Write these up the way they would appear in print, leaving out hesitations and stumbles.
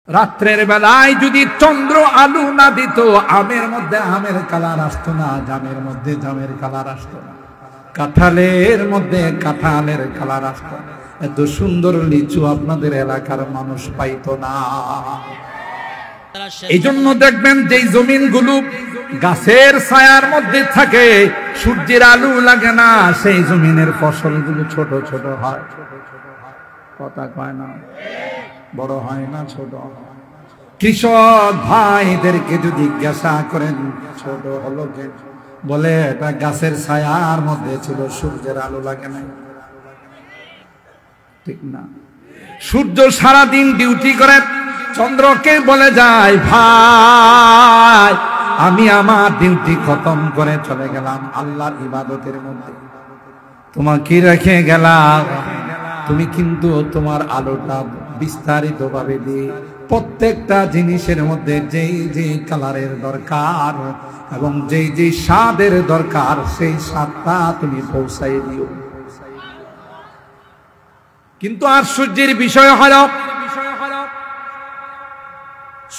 রাত্রের বেলায় যদি চন্দ্র আলো না দিত, আমের মধ্যে আমের কালার আসতো না, জামের মধ্যে জামের কালার আসতো না, কাঁঠালের মধ্যে কাঁঠালের কালার আসতো না। এত সুন্দর লিচু আপনাদের এলাকার মানুষ পাইতো না। এই জন্য দেখবেন যে জমিনগুলো গাছের ছায়ার মধ্যে থাকে, সূর্যের আলো লাগে না, সেই জমিনের ফসলগুলো ছোট ছোট হয়। কথা কয় না, বড় হয় না, ছোট। কৃষক ভাইদেরকে যদি জিজ্ঞাসা করেন ছোট হলো কেন, বলে এটা গাছের ছায়ার মধ্যে ছিল, সূর্যের আলো লাগে না। ঠিক না? সূর্য সারাদিন ডিউটি করে, চন্দ্রকে বলে যায় ভাই আমি আমার ডিউটি খতম করে চলে গেলাম আল্লাহর ইবাদতের মধ্যে, তোমাকে রেখে গেলাম। তুমি কিন্তু তোমার আলোটা বিস্তারিত ভাবে দিয়ে প্রত্যেকটা জিনিসের মধ্যে যেই যে কালারের দরকার এবং যেই যে স্বাদের দরকার, সেই স্বাদটা তুমি পৌঁছাই দিও। কিন্তু আর সূর্যের বিষয় হল,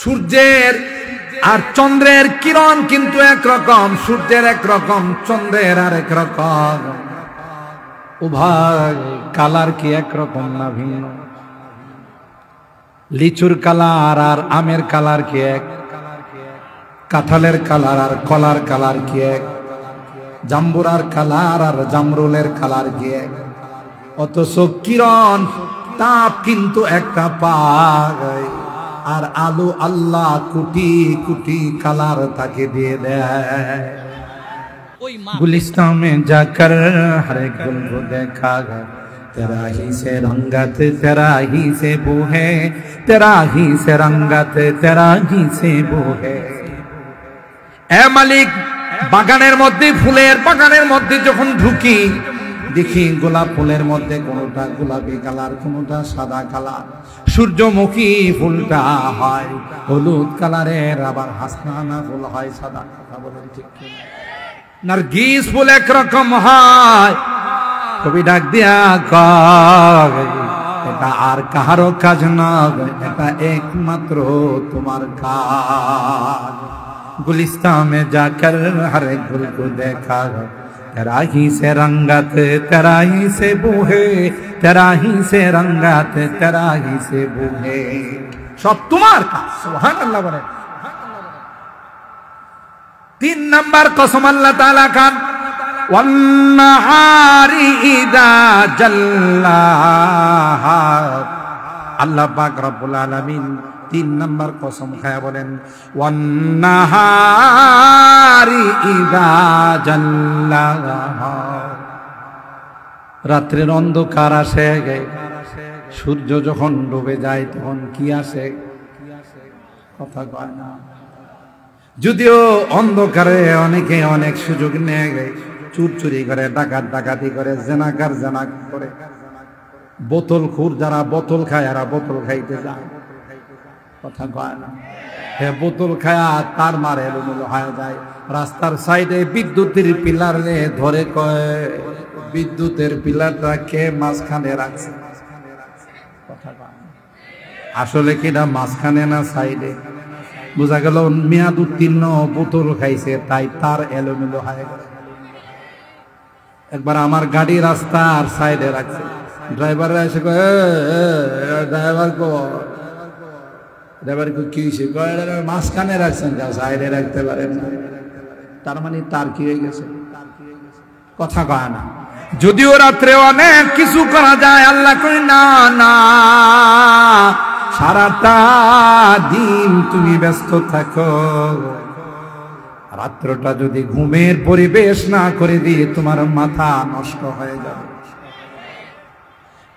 সূর্যের আর চন্দ্রের কিরণ কিন্তু একরকম, সূর্যের একরকম, চন্দ্রের আর একরকম। উভয় কালার কি একরকম না ভিন্ন? লিচুর কালার আর আমের কালার কি এক? কাঁঠালের কালার আর কলার কালার কি এক? জাম্বুরার কালার আর জামরুলের কালার কি এক? অথচ কিরণ তাপ কিন্তু একটা পায়, আর আলো আল্লাহ কোটি কোটি কালার তাকে দিয়ে দেয়। गुलिस्तान में जाकर हर एक गुल को देखा गया, तेरा ही से रंगत तेरा ही से बू है, तेरा ही से रंगत तेरा ही से बू है। ए मालिक, বাগানের মধ্যে, ফুলের বাগানের মধ্যে যখন ঢুকি, দেখি গোলাপ ফুলের মধ্যে কোনটা গোলাপি কালার, কোনটা সাদা কালার। সূর্যমুখী ফুলটা হয় হলুদ কালারের, আবার হাসনানা ফুল হয় সাদা। কথা বলেন ঠিক কি? নার্গিস ফুল একরকম হয়। কবি ডাক দিয়া কয় এটা আর কাহারও কাজ নয়, এটা একমাত্র তোমার কাজ। গুলিস্তান মে যাকর হর এক গুল কো দেখা, तेरा ही से रंगत तेरा ही से बू है, तेरा ही से रंगत तेरा ही से बू है। সব তোমার কাজ। সুবহানাল্লাহ বলে। 3 নাম্বার কসম আল্লাহ তাআলা খান, ওয়ান নাহারি ইযা জাল্লাহা। আল্লাহ পাক রব্বুল আলামিন 3 নাম্বার কসম খায়া বলেন ওয়ান নাহারি ইযা জাল্লাহা। রাত্রের অন্ধকার আসে, সূর্য যখন ডুবে যায় তখন কি আসে? কথা কয় না। যদিও অন্ধকারে অনেকে অনেক সুযোগ নিয়ে গে, চুরি করে, ডাকাতি করে, জেনাকার জেনা করে, বোতল খুর যারা বোতল খায় এরা বোতল খাইতে যায়। কথা কয় না। হে বোতল খায়া তার মারে এলোমেলো হয়ে যায়। রাস্তার সাইডে বিদ্যুতের পিলার ধরে কয় বিদ্যুতের পিলারটা কে মাঝখানে রাখছে? কথা কয় না। আসলে কি না মাঝখানে না সাইডে? বোঝা গেল মেয়াদ উত্তীর্ণ বোতল খাইছে, তাই তার এলোমেলো হয়ে গেল। একবার আমার গাড়ি রাস্তার সাইডে রাখছে, ড্রাইভার এসে ড্রাইভার কি হয়েছে? মাঝখানে রাখছেন, সাইডে রাখতে পারেন না। তার মানে তার কি হয়ে গেছে? কথা কয় না। যদিও রাত্রে অনেক কিছু করা যায়, আল্লাহ কই না না, সারাটা দিন তুমি ব্যস্ত থাকো, রাত্রটা যদি ঘুমের পরিবেশ না করে দিয়ে তোমার মাথা নষ্ট হয়ে যাবে।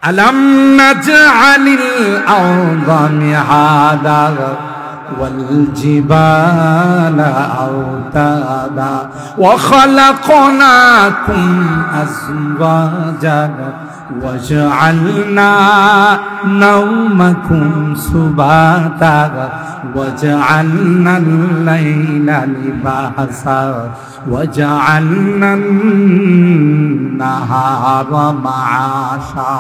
আলাম নাজআলিল আরদা মিহাদা ওয়াল জিবালা আওতাদা ওয়া খালাকনাকুম আজওয়াজা وجعلنا نومكم سباتا وجعلنا الليل لباسا وجعلنا النهار معاشا।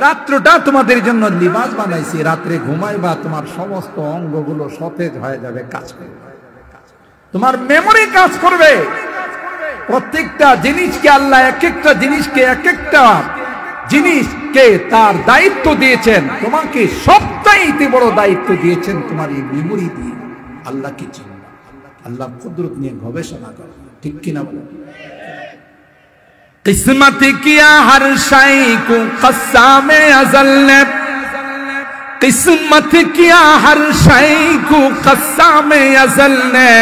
রাত্রটা তোমাদের জন্য লিবাস বানাইছি, রাত্রে ঘুমাইবা তোমার সমস্ত অঙ্গগুলো সতেজ হয়ে যাবে, কাজ করবে, তোমার মেমোরি কাজ করবে। প্রত্যেকটা জিনিসকে আল্লাহ এক একটা জিনিসকে এক একটা জিনিসকে তার দায়িত্ব দিয়েছেন। তোমাকে সবচাইতে বড় দায়িত্ব দিয়েছেন তোমার এই মেমোরি দিয়ে আল্লাহকে চিনবা, আল্লাহ কুদরত নিয়ে গবেষণা করো, ঠিক কিনা বলেন? किस्मत किया हर शाई को कस्साम अज़ल ने, किस्मत किया हर शाई को कस्साम अज़ल ने,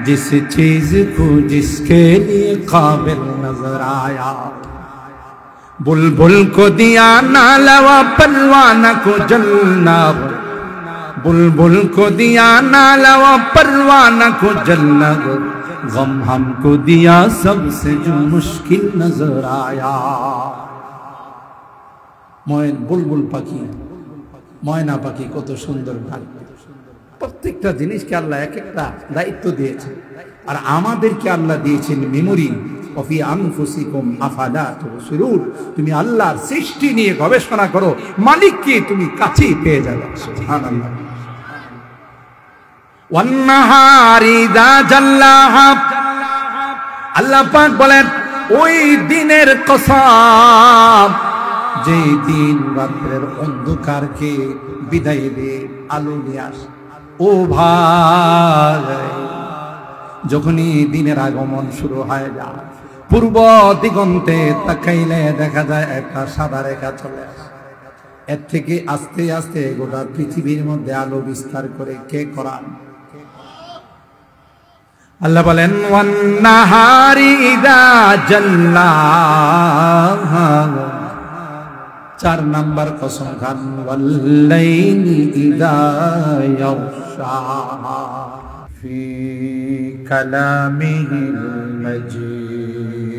जिस चीज को जिसके लिए काबिल नजर आया, बुलबुल को दिया नालवा परवाना को जलना, बुलबुल को दिया नालवा परवाना को जलना, गम हमको दिया सबसे जो मुश्किल नजर आया। ময়ন বুলবুল পাখি, ময়না পাখি কত সুন্দর গান। প্রত্যেকটা জিনিসকে আল্লাহ এক একটা দায়িত্ব দিয়েছে, আর আমাদেরকে আল্লাহ দিয়েছেন মেমোরি। ওয়াফি আনফুসিকুম আফালা তুবসিরুন, তুমি আল্লাহর সৃষ্টি নিয়ে গবেষণা করো, মালিককে তুমি কাছেই পেয়ে যাবে। সুবহানাল্লাহ। ওয়ান্নাহারি ইযা জাল্লাহা, আল্লাহ পাক বলেন ওই দিনের কসম যে দিন রাত্রের অন্ধকারকে বিদায় দিয়ে আলো নিয়ে আসে। ও ভাই, যখনই দিনের আগমন শুরু হয়ে যায়, পূর্ব দিগন্তে তাকাইলে দেখা যায় একটা সাদা রেখা চলে আসে। এর থেকে আস্তে আস্তে গোটা পৃথিবীর মধ্যে আলো বিস্তার করে কে করান? আল্লাহ বলেন ওয়ান্নাহারি ইযা জাল্লাহা, 4 নাম্বার কসম খান, ওয়াল্লাইলি ইযা ইয়াগশাহা, ফি কালামিহিল মাজিদ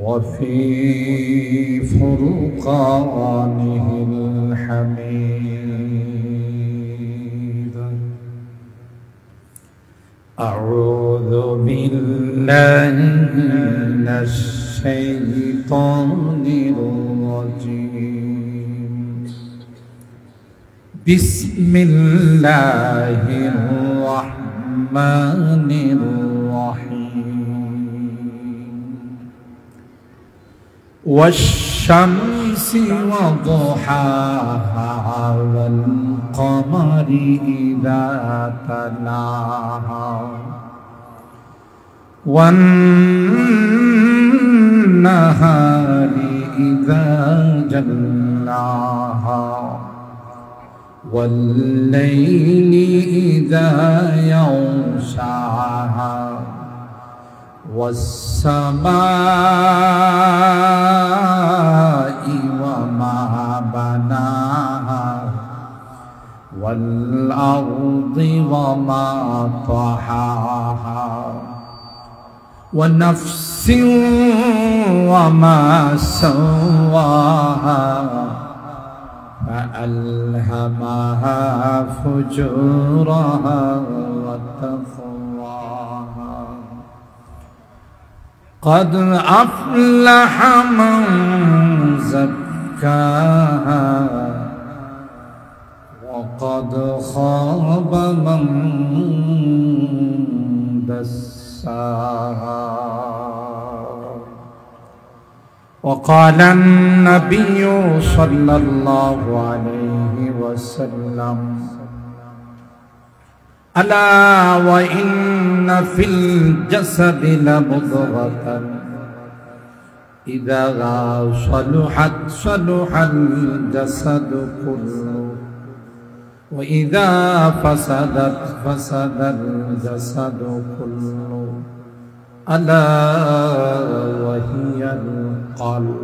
ওয়া ফি ফুরকানিহিল হামিদ। أعوذ بالله من الشيطان الرجيم، بسم الله الرحمن الرحيم، والشمس وضحاها والقمر إذا تلاها والنهار إذا جلاها والليل إذا يغشاها والسماء وما بناها والأرض وما طحاها ونفس وما سواها فألهمها فجورها وتقواها قد أفلح من زكاها وقد خاب من دساها. وقال النبي صلى الله عليه وسلم ألا وإن في الجسد لمضغة إذا صلحت صلح الجسد كله وإذا فسدت فسد الجسد كله ألا وهي القلب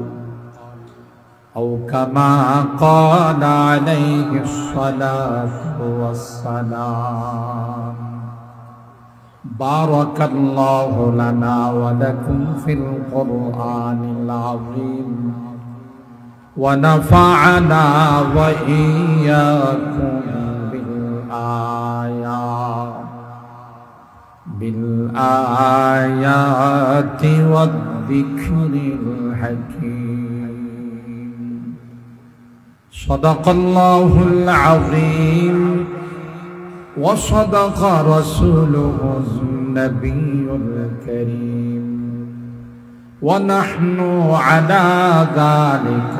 أو كما قال عليه الصلاة والسلام. بارك الله لنا ولكم في القرآن العظيم ونفعنا وإياكم بالآيات والدعاء الذكر الحكيم صدق الله العظيم وصدق رسوله النبي الكريم ونحن على ذلك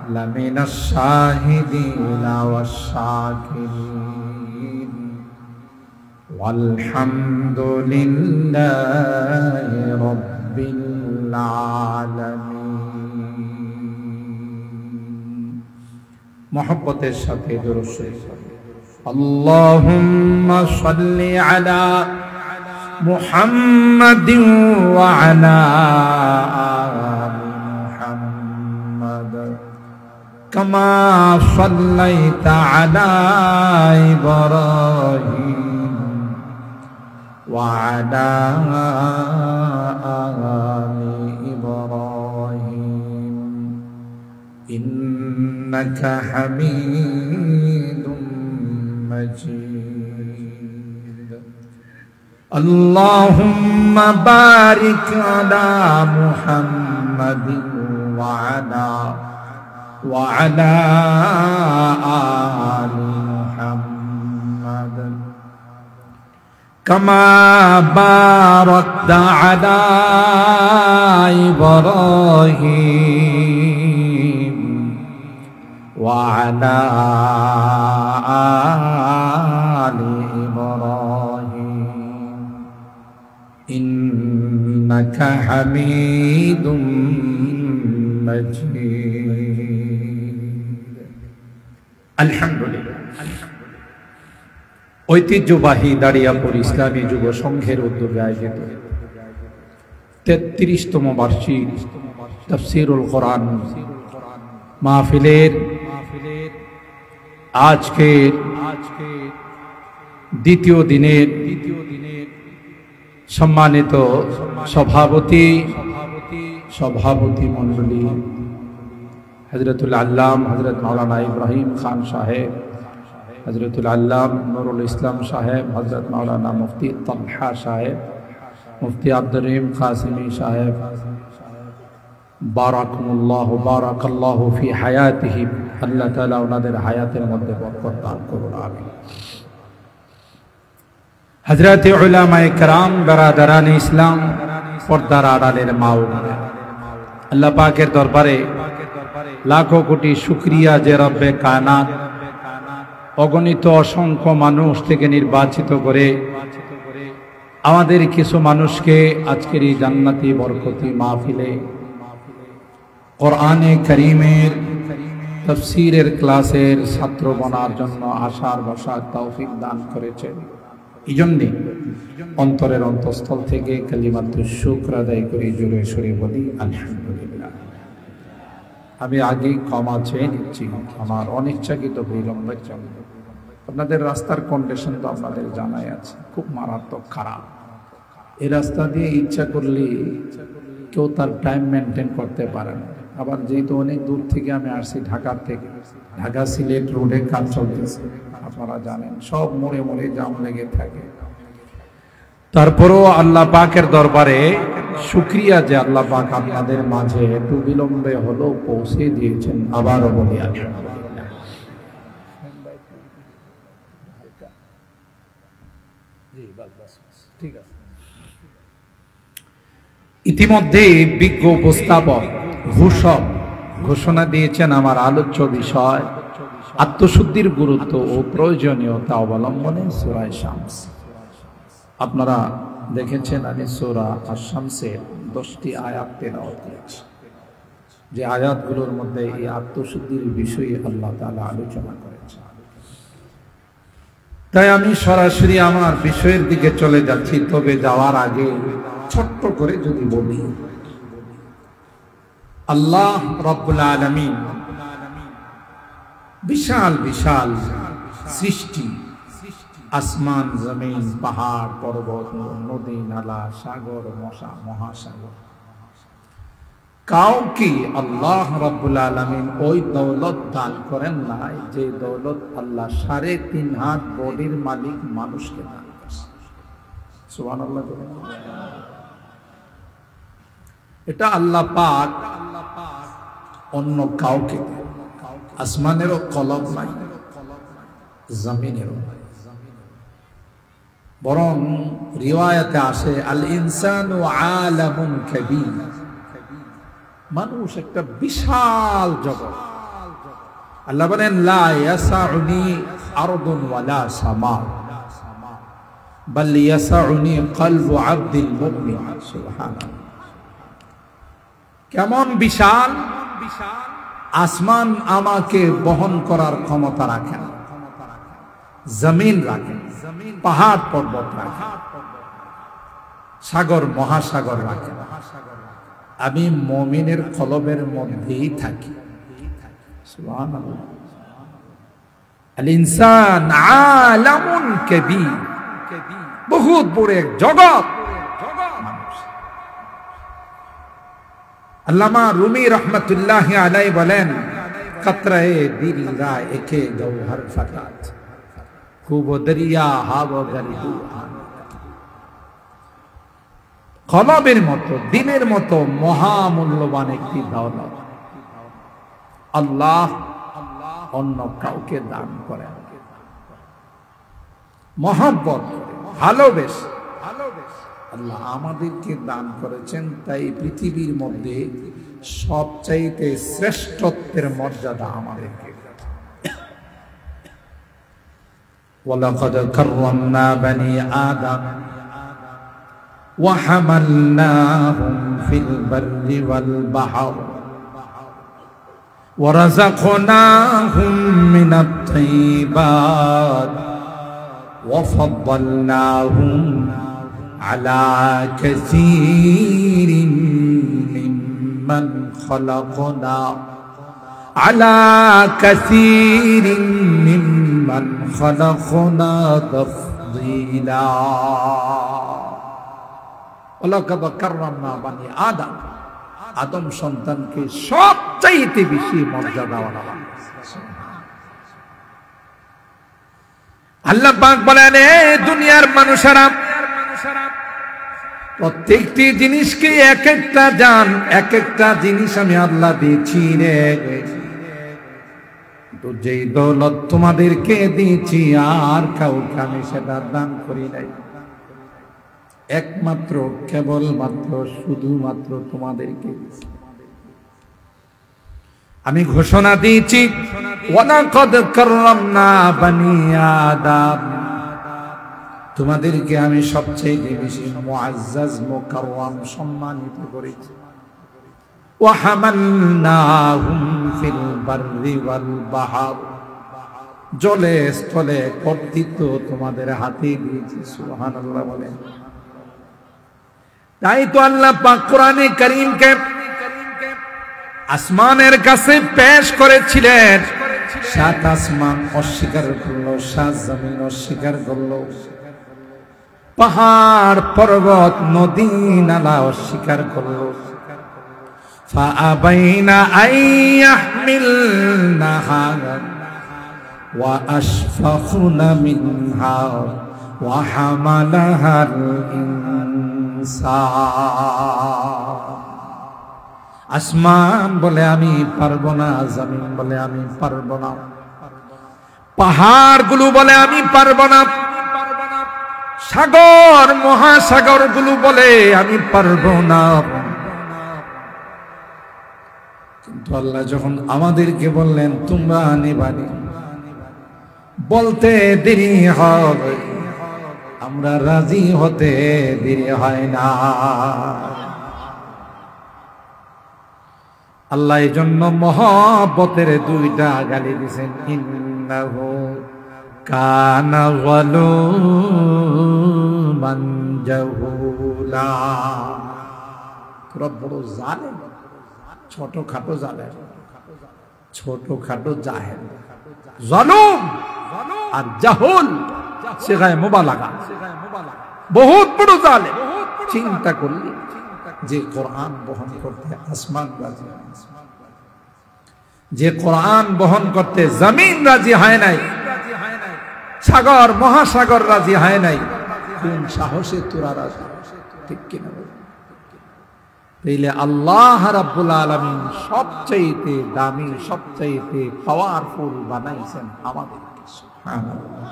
لمن الشاهدين والشاكرين والحمد لله رب العالمين محبت الشافعي درود اللهم صل على محمد وعلى آل محمد كما صليت على إبراهيم وعلى آل إبراهيم إنك حميد مجيد اللهم بارك على محمد وعلى آل محمد كما باركت على إبراهيم وعلى آل إبراهيم إنك حميد مجيد الحمد لله ঐতিহ্যবাহী দাঁড়িয়াপুর ইসলামী যুব সংঘের উদ্যোগে আয়োজিত ৩৩তম বার্ষিক তাফসীরুল কোরআন মাহফিলের আজকের দ্বিতীয় দিনের সম্মানিত সভাপতি মণ্ডলী হযরতুল আল্লাম হযরত মাওলানা ইব্রাহিম খান সাহেব, হযরতুল আল্লাম নুরুল ইসলাম সাহেব, হযরত মাওলানা মুফতি তালহা সাহেব, মুফতি আব্দুর রহিম কাসিমি সাহেব, বারাকাল্লাহু বারাকাল্লাহু ফি হায়াতিহিম, আল্লাহ তাআলা ওনাদের হায়াতের মধ্যে বরকত দান করুন আমিন। হযরত উলামায়ে কেরাম, বেরাদারানে ইসলাম, পর্দার আড়ালের মা ও বোনেরা, আল্লাহ পাকের দরবারে লাখো কোটি শুকরিয়া যে রব্বে কায়নাত অগণিত অসংখ্য মানুষ থেকে নির্বাচিত করে আমাদের কিছু মানুষকে আজকের এই জান্নাতি বরকতি মাহফিলে কোরআনে কারীমের তাফসীরের ক্লাসের ছাত্র বনার জন্য আসার বসার তৌফিক দান করেছেন। এই জন্যে অন্তরের অন্তঃস্থল থেকে কালিমাতুশ শুকর আদায় করে জোরে সরে বলি আলহামদুলিল্লাহ। আমি আগেই ক্ষমা চেয়ে নিচ্ছি আমার অনিচ্ছাকৃত বিলম্বের জন্য। আপনাদের রাস্তার কন্ডিশন তো আপনাদের জানাই আছে, খুব মারাত্মক খারাপ। এই রাস্তা দিয়ে ইচ্ছা করলে কেউ তার টাইম মেনটেন করতে পারে না। আবার যেহেতু অনেক দূর থেকে আমি আসছি, ঢাকার থেকে, ঢাকা সিলেট রোডে কাজ চলতেছে, আপনারা জানেন সব মোড়ে মোড়ে জাম লেগে থাকে। তারপরও আল্লাহ পাকের দরবারে শুকরিয়া যে আল্লাহ পাক আপনাদের মাঝে একটু বিলম্বে হলেও পৌঁছে দিয়েছেন। আবারও বলি আলহামদুলিল্লাহ। ইতিমধ্যে বিজ্ঞ উপস্থাপক ঘোষণা দিয়েছেন আমার আলোচ্য বিষয় আত্মশুদ্ধির গুরুত্ব ও প্রয়োজনীয়তা অবলম্বনে সূরা শামস। আপনারা দেখেছেন আমি সূরা আশ-শামসের 10টি আয়াত তেলাওয়াত করেছি, যে আয়াতগুলোর মধ্যে এই আত্মশুদ্ধির বিষয়ে আল্লাহ তাআলা আলোচনা করেছেন। তাই আমি সরাসরি আমার বিষয়ের দিকে চলে যাচ্ছি। তবে যাওয়ার আগে ছোট্ট করে যদি বলি, আল্লাহ রাব্বুল আলামিন বিশাল বিশাল সৃষ্টি, আসমান জমিন, পাহাড় পর্বত, নদী নালা, সাগর মহাসাগর, কাউকে আল্লাহ রাব্বুল আলামিন ওই দৌলত দান করেন নাই যে দৌলত আল্লাহ 3.5 হাত বডির মালিক মানুষকে দান করেছেন। সুবহানাল্লাহ। এটা আল্লাহ পাক অন্য কাউকে, আসমানেরও কলম নাই, জমিনেরও নাই, বরং রিওয়ায়াতে আসে আল ইনসানু আলামুন কাবীর, মানুষ একটা বিশাল জগৎ। আল্লাহ বলেন লা ইয়াসাউনি আরদুন ওয়ালা সামা বাল ইয়াসাউনি কলবু আবদিল মুমিন। সুবহানাল্লাহ, কেমন বিশাল! আসমান আমাকে বহন করার ক্ষমতা রাখে না, জমিন রাখে, পাহাড় পর্বত রাখে, সাগর মহাসাগর রাখে, আমি মুমিনের কলবের মধ্যেই থাকি। সুবহানাল্লাহ, আল ইনসান আলামুন কাবীর, বহুত বড় এক জগৎ। আল্লামা রুমি রহমতুল্লাহি আলাইহি বলেন, কতরায়ে দিল রা একে গওহর ফাকাত খুব দরিয়া হাব গরিবু। কলবের মতো, দিলের মতো মহামূল্যবান একটি দৌলত আল্লাহ অন্য কাউকে দান করেন, মহব্বত করে, ভালোবেসে আল্লাহ আমাদেরকে দান করেছেন। তাই পৃথিবীর মধ্যে সবচাইতে শ্রেষ্ঠত্বের মর্যাদা আমাদেরকে। ওয়ালাকাদ কাররামনা বনি আদম ওয়া হামালনাহুম ফিল বাররি ওয়াল বাহর ওয়া রাযাকনাহুম মিনাত তাইয়্যিবাত ওয়া ফাদ্দালনাহুম আলা কাসীরিন মিম্মান খালাকনা আলা কাসীরিন মিম্মান খালাকনা তাফদীলা। ওয়ালাকাদ কাররামনা বনি আদম, আদম সন্তানকে সবচাইতে বেশি মর্যাদা দেওয়া। আল্লাহ পাক বলেন, এই দুনিয়ার মানুষেরা প্রত্যেকটি জিনিসকে এক একটা জান, এক একটা জিনিস আমি আল্লাহ দিয়েছি রে। তো যেই দৌলত তোমাদেরকে দিয়েছি আর কাউকে আমি সেটা দান করি নাই, একমাত্র কেবলমাত্র শুধুমাত্র তোমাদেরকে আমি ঘোষণা দিয়েছি, ওয়ালাকাদ কাররামনা বনি আদম, তোমাদেরকে আমি সবচেয়ে বেশি মুআজ্জাজ মুকাররম সম্মানিত করেছি। ওয়া হামালনাহুম ফিল বাররি ওয়াল বাহর, জলে স্থলে কর্তৃত্ব তোমাদের হাতে দিয়েছি। সুবহানাল্লাহ বলেন। তাই তো আল্লাহ পাক কোরআনে কারীমকে আসমানের কাছে পেশ করেছিলেন, সাত আসমান অস্বীকার করলো, সাত জমিন অস্বীকার করলো, পাহাড় পর্বত নদী নালা অস্বীকার করলো। ফাআবাইনা আইয়াহমিলনাহা ওয়া আশফাকুনা মিনহা ওয়া হামালাহাল ইনসান। আসমান বলে আমি পারবো না, জমিন বলে আমি পারবো না, পাহাড় গুলো বলে আমি পারবো না, সাগর মহাসাগর গুলো বলে আমি পারবো না। কিন্তু আল্লাহ যখন আমাদেরকে বললেন তোমরা নিবানি, বলতে দেরি হবে, আমরা রাজি হতে দেরি হয় না। আল্লাহ এই জন্য মহব্বতের দুইটা গালি দিয়েছেন, ইন্নাহু কানা যালুমান জাহুলা। বড় জালেম, ছোটখাটো জালেম, ছোটখাটো জাহেল, জালুম আর জাহুল সিগায়ে মুবালাগা, বহুত বড় জালেম। চিন্তা করলি যে কোরআন বহন করতে আসমান রাজি, যে কোরআন বহন করতে জমিন রাজি হয় নাই, সাগর মহাসাগর রাজি হয় নাই, কোন সাহসে তোরা রাজি? ঠিক কিনা? তাইলে আল্লাহ রাব্বুল আলামিন সবচাইতে দামি, সবচাইতে পাওয়ারফুল বানাইছেন আমাদেরকে। সুবহানাল্লাহ।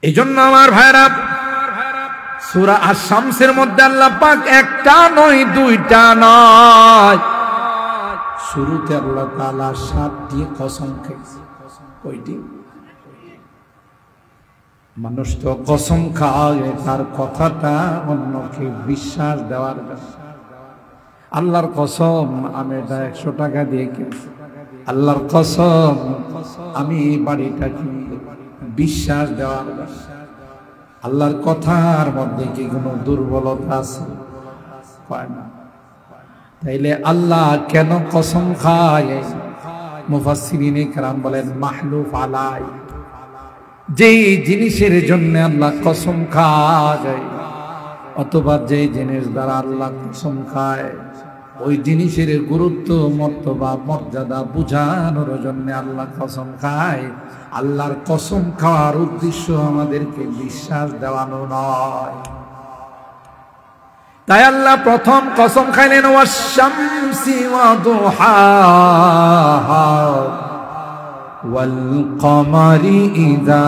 এই জন্য আমার ভাইরা, সূরা আশ-শামসের মধ্যে আল্লাহ পাক একটা নয়, দুইটা নয়, শুরুতে আল্লাহ তাআলা 7টি কসম খেয়েছে। কয়টি? মানুষ তো কসম খায় তার কথাটা অন্যকে বিশ্বাস দেওয়ার জন্য। আল্লাহর কসম আমি এটা 100 টাকা দিয়ে কিনছি, আল্লাহর কসম আমি এই বাড়িটা কিনব, বিশ্বাস দেওয়ার জন্য। আল্লাহর কথার মধ্যে কি কোনো দুর্বলতা আছে? হয় না। তাইলে আল্লাহ কেন কসম খায়? মুফাসসিরিনে কেরাম বলেন মাহলুফ আলাই, যেই জিনিসের জন্য আল্লাহ কসম খায় অথবা যেই জিনিস দ্বারা আল্লাহ কসম খায় ওই জিনিসের গুরুত্ব, মর্তবা, মর্যাদা বুঝানোর জন্য আল্লাহ কসম খায়। আল্লাহর কসম খাওয়ার উদ্দেশ্য আমাদেরকে বিশ্বাস দেওয়ানো নয়। তাই আল্লাহ প্রথম কসম খাইলেন ওয়াশ-শামসি ওয়া দুহাহা ওয়াল কমারি ইযা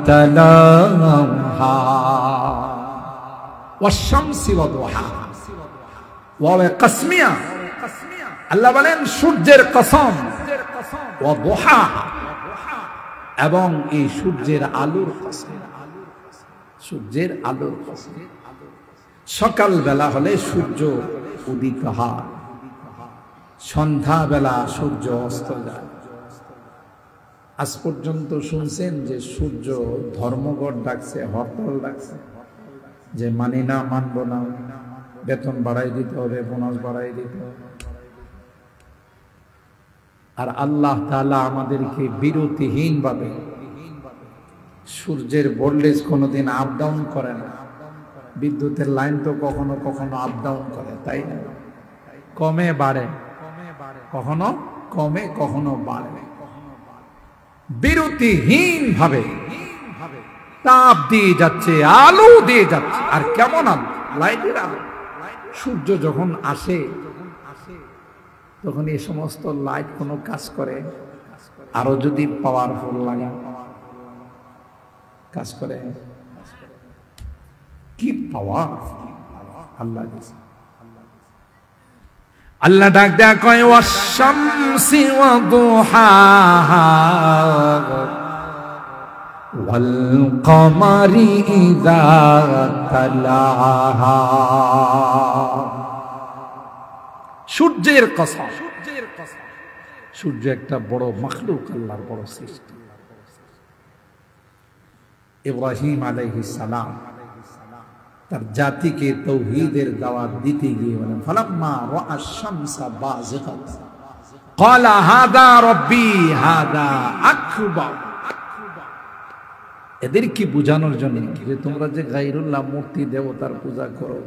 তালাহা। ওয়াশ-শামসি ওয়া দুহাহা, ওয়া কাসমিয়া। আল্লাহ বলেন সূর্যের কসম, ওয়া দুহাহা, এবং এই সূর্যের আলোর কসম। সূর্যের আলোর কসম। সকাল বেলা হলে সূর্য উদিত হয়, সন্ধ্যা বেলা সূর্য অস্ত যায়। আজ পর্যন্ত শুনছেন যে সূর্য ধর্মঘট ডাকছে, হরতাল ডাকছে, যে মানি না, মানব না, বেতন বাড়াই দিতে হবে, বোনাস বাড়াই দিতে হবে। আর আল্লাহ তাআলা আমাদেরকে বিরতিহীন ভাবে, সূর্যের ভোল্টেজ কোনোদিন আপ ডাউন করে না, বিদ্যুতের লাইন তো কখনো কখনো আপ ডাউন করে, তাই না? কমে বাড়ে, কখনো কমে কখনো বাড়ে, বিরতিহীন ভাবে তাপ দিয়ে যাচ্ছে, আলো দিয়ে যাচ্ছে। আর কেমন আলো? লাইটের আলো। সূর্য যখন আসে তখন এই সমস্ত লাইট কোনো কাজ করে? আরো যদি পাওয়ারফুল লাগে কাজ করে? কি পাওয়ার আল্লাহ দিয়েছে। আল্লাহ ডাক দেয়া কয় ওয়াশ-শামসি ওয়া দুহাহা ওয়াল কমারি ইযা তালাহা। সূর্যের কসম। সূর্য একটা বড় মাখলুক, আল্লাহর বড় সৃষ্টি। ইব্রাহিম আলাইহিস সালাম তার জাতিকে তাওহীদের দাওয়াত দিতে গিয়ে বলেন ফালাম্মা রাআ আশ-শামসা বাযিগাতান ক্বালা হাযা রাব্বি হাযা আকবার। এদের কি বোঝানোর জন্য যে তোমরা যে গায়রুল্লাহ মূর্তি দেবতার পূজা করো,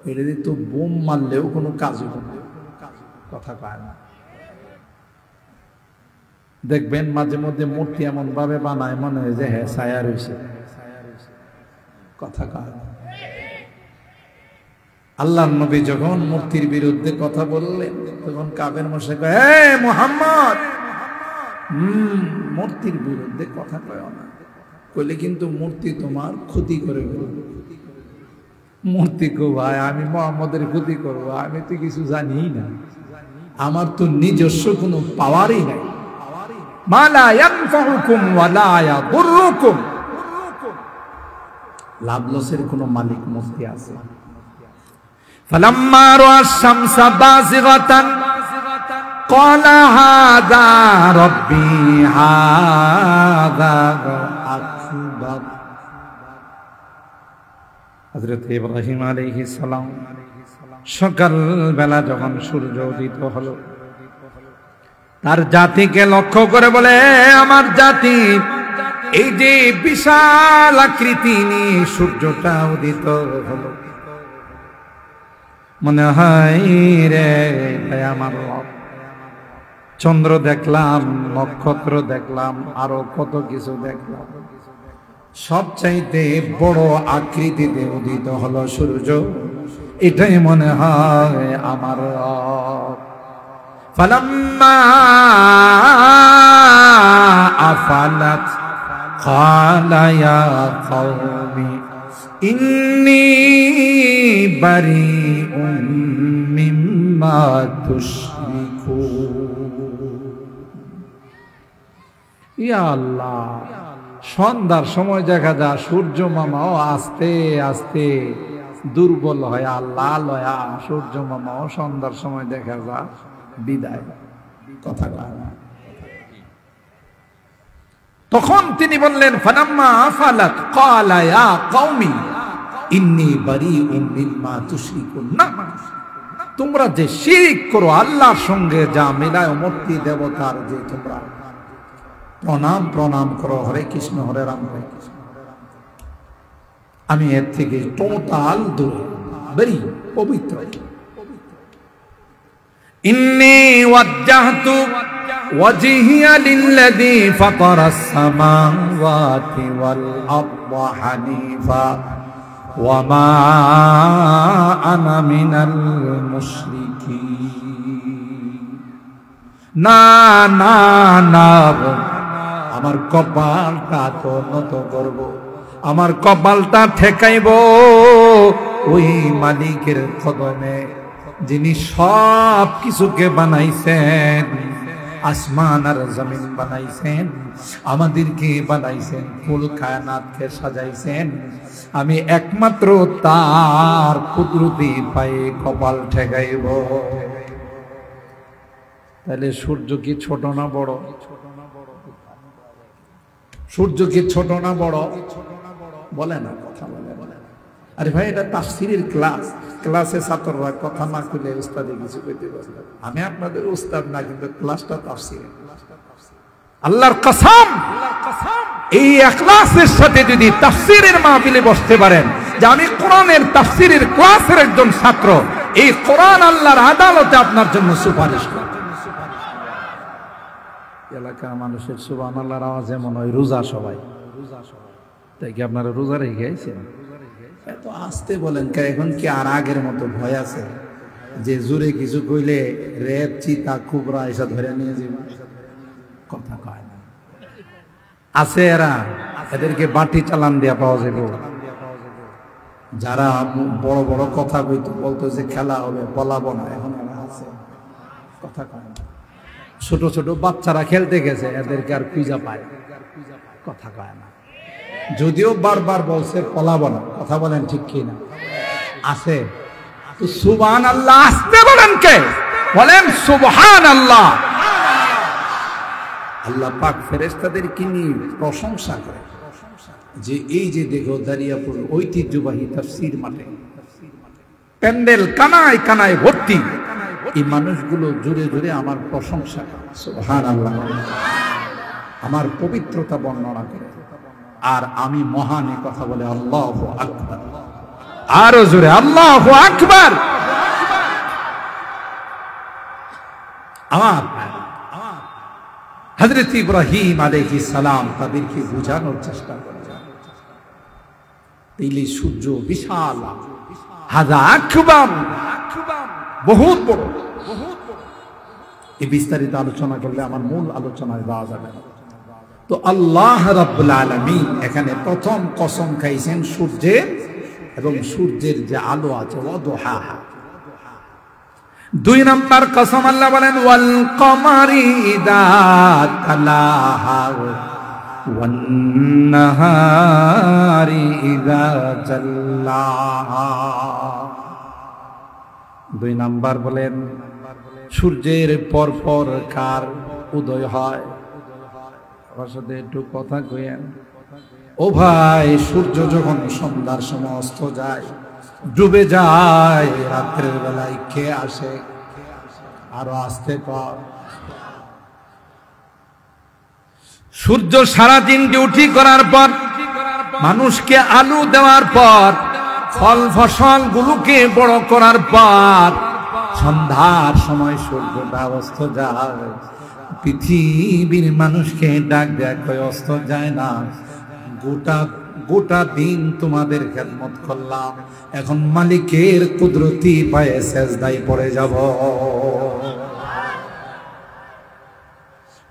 এটা দিয়ে তো বোম মারলেও কোনো কাজ হবে না, কথা কয় না। দেখবেন মাঝে মধ্যে মূর্তি এমন ভাবে বানায় মনে হয় যে হ্যাঁ ছায়া রয়েছে, কথা কয়। আল্লাহর নবী যখন মূর্তির বিরুদ্ধে কথা বললেন তখন কাফের মুশরিক কয় হে মুহাম্মদ, মূর্তির বিরুদ্ধে কথা কয় না, কইলে কিন্তু মূর্তি তোমার ক্ষতি করে ফেলবে। মূর্তি কো ভাই আমি মুহাম্মদের ক্ষতি করবো? আমি তো কিছু জানি না, আমার তো নিজস্ব কোনো পাওয়ারই নাই। মা লা ইয়ানফাউকুম ওয়া লা ইয়াদুররুকুম, লাভ লসের কোনো মালিক মূর্তি আছে? ফালাম্মা রাআ আশ-শামসা বাযিগাতান ক্বালা হাযা রাব্বি হাযা আকবার। হযরত ইব্রাহিম আলাইহিস সালাম সকাল বেলা যখন সূর্য উদিত হলো তার জাতিকে লক্ষ্য করে বলে, আমার জাতি, এই যে বিশাল আকৃতি নিয়ে সূর্যটা উদিত হলো, মনে হয় রে আমার চন্দ্র দেখলাম, নক্ষত্র দেখলাম, আরো কত কিছু দেখলাম, সবচাইতে বড় আকৃতিতে উদিত হলো সূর্য, এটাই মনে হয় আমার রব। ফালাম্মা আফালাত ক্বালা ইয়া কওমি ইন্নী বারিউম মিম্মা তুশরিকুন। ইয়া আল্লাহ, সন্ধ্যার সময় দেখা যায় সূর্য মামাও আস্তে আস্তে দুর্বল হয়, আল্লাহ লয়া সূর্য মামাও সন্ধ্যার সময় দেখা যায় বিদায়। কথা কয় না। তখন তিনি বললেন ফালাম্মা আফালাত ক্বালা ইয়া কওমি ইন্নী বারিউম মিম্মা তুশরিকুন। না, তোমরা যে শিরক করো, আল্লাহর সঙ্গে যা মিলায় মূর্তি দেবতার যে তোমরা প্রণাম করো, হরে কৃষ্ণ হরে রাম হরে কৃষ্ণ, আমি এর থেকে টোটাল দূরে, বেরি পবিত্র। ইন্নী ওয়াজ্জাহতু ওয়াজহিয়া লিল্লাযী ফাতারাস সামাওয়াতি ওয়াল আরদা হানিফা ওয়া মা আনা মিনাল মুশরিকিন। না না না, আমার কপালটা তো নত করব, আমার কপালটা ঠেকাইব ওই মালিকের কদমে, যিনি সব কিছুকে বানাইছেন, আসমান আর জমিন বানাইছেন, আমাদেরকে বানাইছেন, ফুল কায়নাতকে সাজাইছেন। আমি একমাত্র তার কুদরতি পায়ে কপাল ঠেকাইব। তাহলে সূর্য কি ছোট না বড়? সূর্য কি ছোট না বড়? বলে না, কথা বলে। আরে ভাই, এটা তাফসীরের ক্লাস, ক্লাসে ছাত্ররা কথা না কইলে উস্তাদে কিছু কইতে পারবে। আমি আপনাদের উস্তাদ না, কিন্তু ক্লাসটা তাফসীরের। আল্লাহর কসম, এই ইখলাসের সাথে যদি তাফসীরের মাহফিলে বসতে পারেন যে আমি কোরআনের তাফসীরের ক্লাসের একজন ছাত্র, এই কোরআন আল্লাহর আদালতে আপনার জন্য সুপারিশ করে। এলাকার মানুষের সুবহানাল্লাহর আওয়াজ এমন হয় রোজা সবাই। তাই কি আপনারা রোজা রেখে আইছেন? এত আস্তে বলেন কে? এখন কি আর আগের মতো ভয় আছে যে জোরে কিছু কইলে রেপ চিতা কুবরা এসব ধরে নিয়ে যাবে? কথা কয় না। আছে এরা, এদেরকে বাটি চালান দিয়া পাওয়া যাবে। যারা বড় বড় কথা কইতো, বলতো যে খেলা হবে, বলাবো না, এখন এরা আছে, কথা কয় না। ছোট ছোট বাচ্চারা খেলতে গেছে, এদেরকে আর খুঁজা পায়, কথা কয় না। যদিও বারবার বলছে পলাবো না, কথা বলেন ঠিক কি না? আছে তো সুবহানাল্লাহ আসতে বলেন কে? বলেন সুবহানাল্লাহ। আল্লাহ পাক ফেরেশতাদেরকে নিয়ে প্রশংসা করে যে এই যে দেখো দারিয়াপুর ঐতিহ্যবাহী তাফসীর মাঠে প্যান্ডেল কানায় কানায় ভর্তি, এই মানুষগুলো জোরে জোরে আমার প্রশংসা করে, সুবহানাল্লাহ, আমার পবিত্রতা বর্ণনা করে। আর আমি মহানে কথা বলে আল্লাহু আকবার, আরো জোরে আল্লাহু আকবার। আমার হযরত ইব্রাহিম আলাইহিস সালাম তাদেরকে বোঝানোর চেষ্টা করেছেন, এই সূর্য বিশাল, হাযা আকবার, বহুত বড়। এই বিস্তারিত আলোচনা করলে আমার মূল আলোচনায় যাওয়া যাবে না। তো আল্লাহ রাব্বুল আলামিন এখানে প্রথম কসম খাইছেন সূর্যের, এবং সূর্যের যে আলো আছে ওয়াদুহাহা। দুই নাম্বার কসম আল্লাহ বলেন ওয়াল কমারি ইযা তালাহা ওয়ান নাহারি ইযা জাল্লাহা। দুই নাম্বার বলেন সূর্যের পরপর কার উদয় হয়। আমার সাথে একটু কথা কইেন। ও ভাই, সূর্য যখন সন্ধ্যার সময় অস্ত যায়, ডুবে যায়, রাত্রের বেলায় কে আসে? আরো আসতে কর। সূর্য সারাদিন ডিউটি করার পর, মানুষকে আলু দেওয়ার পর, ফল ফসল গুলোকে বড় করার পর, সন্ধ্যার সময় সূর্যটা অস্ত যায়। পৃথিবীর মানুষকে ডাক দেয়, কই অস্ত যায় না, গোটা গোটা দিন তোমাদের খেদমত করলাম, এখন মালিকের কুদরতি পায়ে সেজদায় পড়ে যাব।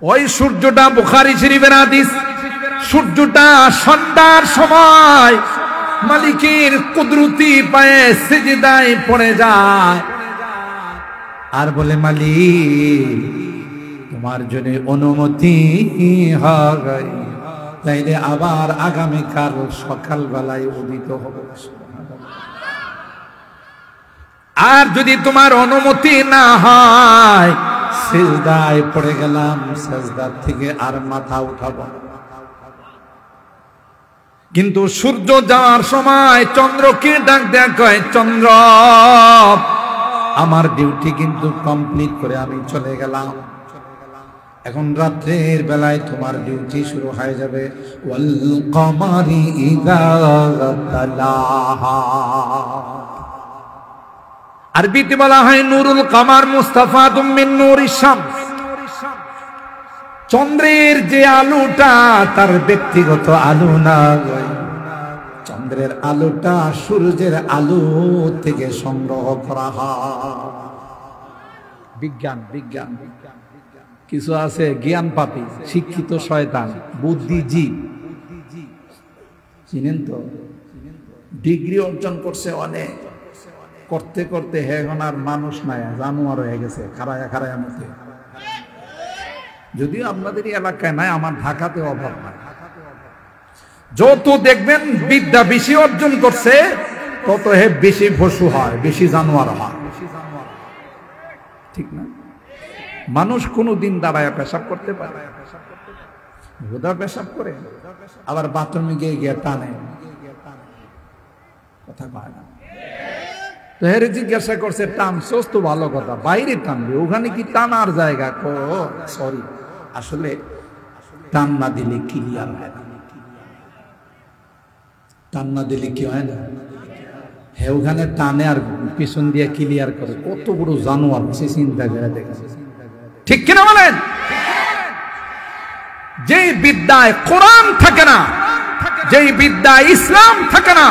ওই সূর্যটা, বুখারী শরীফের হাদিস, সূর্যটা সন্ধ্যার সময় মালিকের কুদরতি পায়ে সিজদায় পড়ে যায় আর বলে, মালিক তোমার জন্য অনুমতি হয়ে গেল, তাইলে আবার আগামীকাল সকালবেলায় উদিত হবে। আর যদি তোমার অনুমতি না হয়, সিজদায় পড়ে গেলাম, সিজদা থেকে আর মাথা উঠাবো না। কিন্তু সূর্য যাওয়ার সময় চন্দ্রকে ডাক দেয়া কয়, চন্দ্র আমার ডিউটি কিন্তু কমপ্লিট করে আমি চলে গেলাম, এখন রাত্রের বেলায় তোমার ডিউটি শুরু হয়ে যাবে। ওয়াল কমারি ইযা তালাহা, আরবিতে বলা হয় নুরুল কামার মুস্তাফাদুম মিন নূরিশ শামস। চন্দ্রের যে আলোটা তার ব্যক্তিগত আলো না, চন্দ্রের আলোটা সূর্যের আলো থেকে সংগ্রহ করা হয়। বিজ্ঞান বিজ্ঞান কিছু আছে জ্ঞান পাপী, শিক্ষিত শয়তান, বুদ্ধিজীব, চিনেন তো? ডিগ্রি অর্জন করছে অনেক, করতে করতে এখন আর মানুষ নাই, জানোয়ার হয়ে গেছে, খাড়ায়া খাড়ায়া মতে। যদিও আপনাদের এলাকায় নাই, আমার ঢাকাতে অভাব নাই। যত দেখবেন বিদ্যা বেশি অর্জন করছে, তত হে বেশি পশু হয়, বেশি জানোয়ার হয়, ঠিক না? মানুষ কোনদিন দাঁড়ায় পেশাব করতে পারে? হুদা পেশাব করে, আবার বাথরুমে গিয়ে গিয়ে টানে, কথা কয় না। তো হেরে জিজ্ঞাসা করছে, টানছোস তো ভালো কথা, বাইরে টানবে, ওখানে কি টানার জায়গা? সরি, আসলে টান না দিলে ক্লিয়ার হয় না। টান না দিলে কি হয় না? হ্যাঁ, ওখানে টানে আর পিছন দিয়ে ক্লিয়ার করে। কত বড় জানোয়ার, সে চিন্তা করে দেখেছে, ঠিক কিনা বলেন? যেই বিদ্যায় কোরআন থাকে না, যেই বিদ্যায় ইসলাম থাকে না,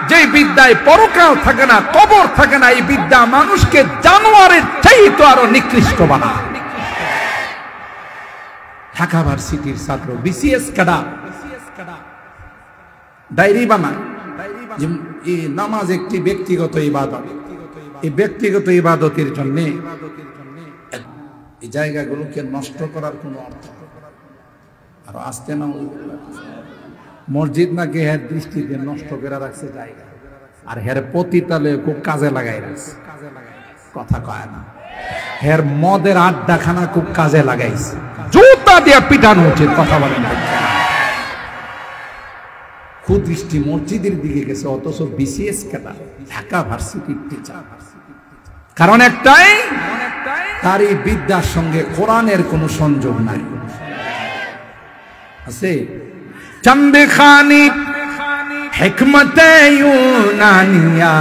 যেই বিদ্যায় পরকাল থাকে না, কবর থাকে না, এই বিদ্যা মানুষকে জানোয়ারের চাইতে আরো নিকৃষ্ট বানায়। ঢাকা ভার্সিটির ছাত্র বিসিএস কাডা ডায়েরি বানায় যে নামাজ একটি ব্যক্তিগত ইবাদত, এই ব্যক্তিগত ইবাদতের জন্য এই জায়গাগুলোকে নষ্ট করার কোনো অর্থ আর আসতে না। মসজিদ নাকি হের দৃষ্টিতে নষ্ট করে রাখছে জায়গা, আর হের পতিতালয়ে খুব কাজে লাগাই রাখছে, কথা কয় না। হের মদের আড্ডাখানা খুব কাজে লাগাইছে, জুতা দিয়ে পিটানো উচিত, কথা বলেন। কুদৃষ্টি মসজিদের দিকে গেছে, অথচ বিসিএস কাটা ঢাকা ভার্সিটির টিচার। কারণ একটাই, তার এই বিদ্যার সঙ্গে কোরআনের কোনো সংযোগ নাই। আছে চন্দে খানি হিকমতে ইউনানিয়া,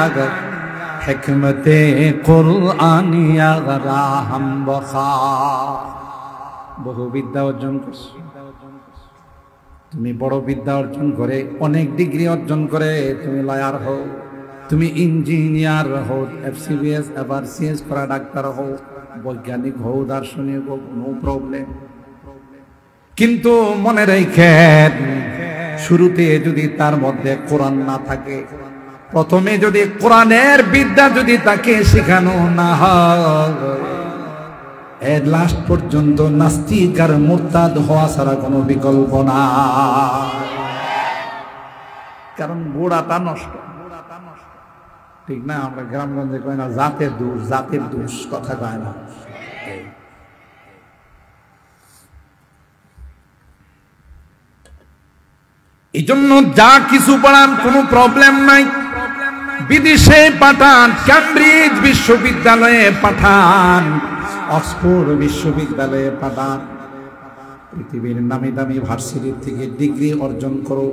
হিকমতে কুরআনিয়া রাহম বখা। বহু বিদ্যা অর্জন করছো তুমি, বড় বিদ্যা অর্জন করে, অনেক ডিগ্রি অর্জন করে তুমি লয়ার হও, তুমি ইঞ্জিনিয়ার হও, এফসিবিএস এফআরসিএস করা ডাক্তার হও, বৈজ্ঞানিক হও, দার্শনিক হও, নো প্রবলেম। কিন্তু মনে রেখেন, শুরুতে যদি তার মধ্যে কোরআন না থাকে, প্রথমে যদি কোরআনের বিদ্যা যদি তাকে শেখানো না হয়, এর লাস্ট পর্যন্ত নাস্তিক আর মুরতাদ হওয়া ছাড়া কোনো বিকল্প না। কারণ গোড়াটা নষ্ট, ঠিক না? আমরা গ্রামগঞ্জে কই না জাতের দোষ, জাতের দোষ, কথা কয় না। এই জন্য যা কিছু পড়ান কোনো প্রবলেম নাই, বিদেশে পাঠান, ক্যামব্রিজ বিশ্ববিদ্যালয়ে পাঠান, অক্সফোর্ড বিশ্ববিদ্যালয়ে পাঠান, পৃথিবীর নামি দামি ভার্সিটি থেকে ডিগ্রি অর্জন করো,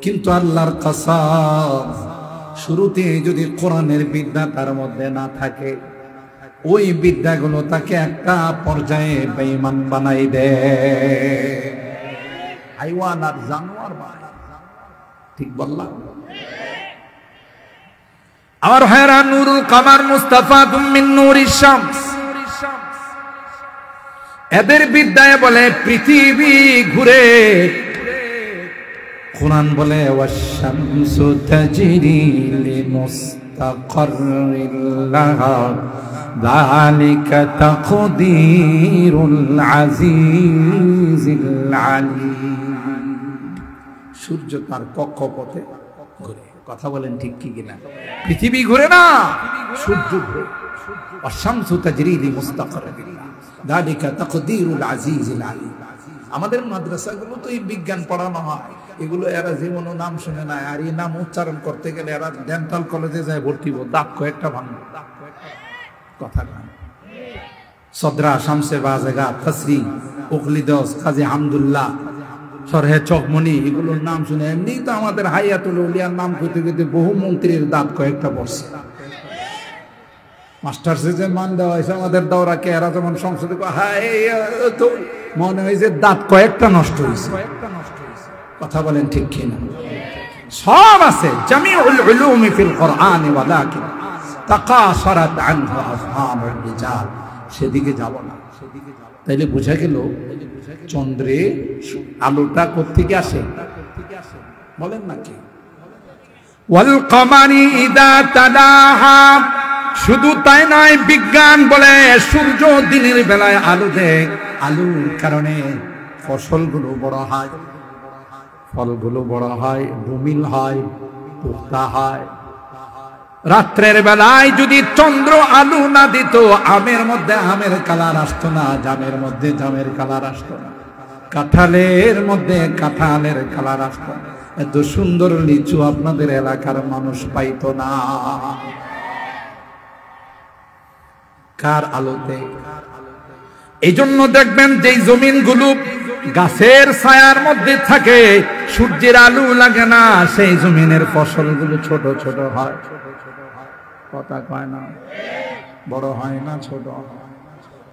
কিন্তু আল্লাহর কসম, শুরুতে যদি কোরআনের বিদ্যা তার মধ্যে না থাকে, ওই বিদ্যাগুলো তাকে একটা পর্যায়ে বেঈমান বানাই দেয়, হাইওয়ান আর জানোয়ার বানায়। ঠিক বললাম? আমার ভাইরা, নূরুল কামার মুস্তাফাতুম মিন নূরিশ শামস, এদের বিদ্যায় বলে পৃথিবী ঘুরে। কুরআন বলে ওয়াশ-শামসু তাজরি লিমুস্তাকাররিল লাহা যালিকা তাকদীরুল আজিজিল আলীম। সূর্য তার কক্ষপথে ঘুরে। কথা বলেন ঠিক কি কিনা? পৃথিবী ঘুরে না, সূর্য ঘুরে। ওয়াশ-শামসু তাজরি লিমুস্তাকাররিল লাহা যালিকা তাকদীরুল আজিজিল আলীম। আমাদের মাদ্রাসাগুলো তো এই বিজ্ঞান পড়ানো হয়, এগুলো এরা জীবনও নাম শুনে না। আর এই নাম উচ্চারণ করতে গেলে এরা ডেন্টাল কলেজে যায় ভর্তি হবো, দাঁত কয়েকটা ভাঙবো। কথা না, সদরা, শামসে বাজেগা, তসরি, উকলিদস, কাজী হামদুল্লাহ, সরহে চকমনি, এগুলোর নাম শুনে এমনি তো আমাদের হাইয়াতুল আউলিয়ার নাম করতে করতে বহু মন্ত্রীর দাঁত কয়েকটা বসছে। মাস্টার্সে যে মান দেওয়া হয়েছে আমাদের দৌড়াকে, এরা যেমন সংসদে তো মনে হয় যে দাঁত কয়েকটা নষ্ট হয়েছে। কথা বলেন ঠিক কিনা? সব আছে, জামিউল উলুমি ফিল কুরআনি ওয়ালাকিন তাকাসারাত আনহু আফহামুর রিজাল। সেদিকে যাব না। তাইলে বোঝা গেল চন্দ্রে আলোটা কোত্থেকে আসে? বলেন নাকি? ওয়াল কমারি ইদা তালাহা। শুধু তাই নয়, বিজ্ঞান বলে সূর্য দিনের বেলায় আলো দেয়। আলোর কারণে ফসলগুলো বড় হয়, ফলগুলো বড় হয়, ডুমিল হয়, পুখতা হয়। রাত্রের বেলায় যদি চন্দ্র আলো না দিত, আমের মধ্যে আমের কালার আসতো না, জামের মধ্যে জামের কালার আসতো না, কাঁঠালের মধ্যে কাঁঠালের কালার আসতো না। এত সুন্দর লিচু আপনাদের এলাকার মানুষ পাইতো না। কার আলোতে? এই জন্য দেখবেন যেই জমিনগুলো গাছের ছায়ার মধ্যে থাকে, সূর্যের আলো লাগে না, সেই জমিনের ফসলগুলো ছোট ছোট হয়। কথা কয় না? বড় হয় না, ছোট হয়।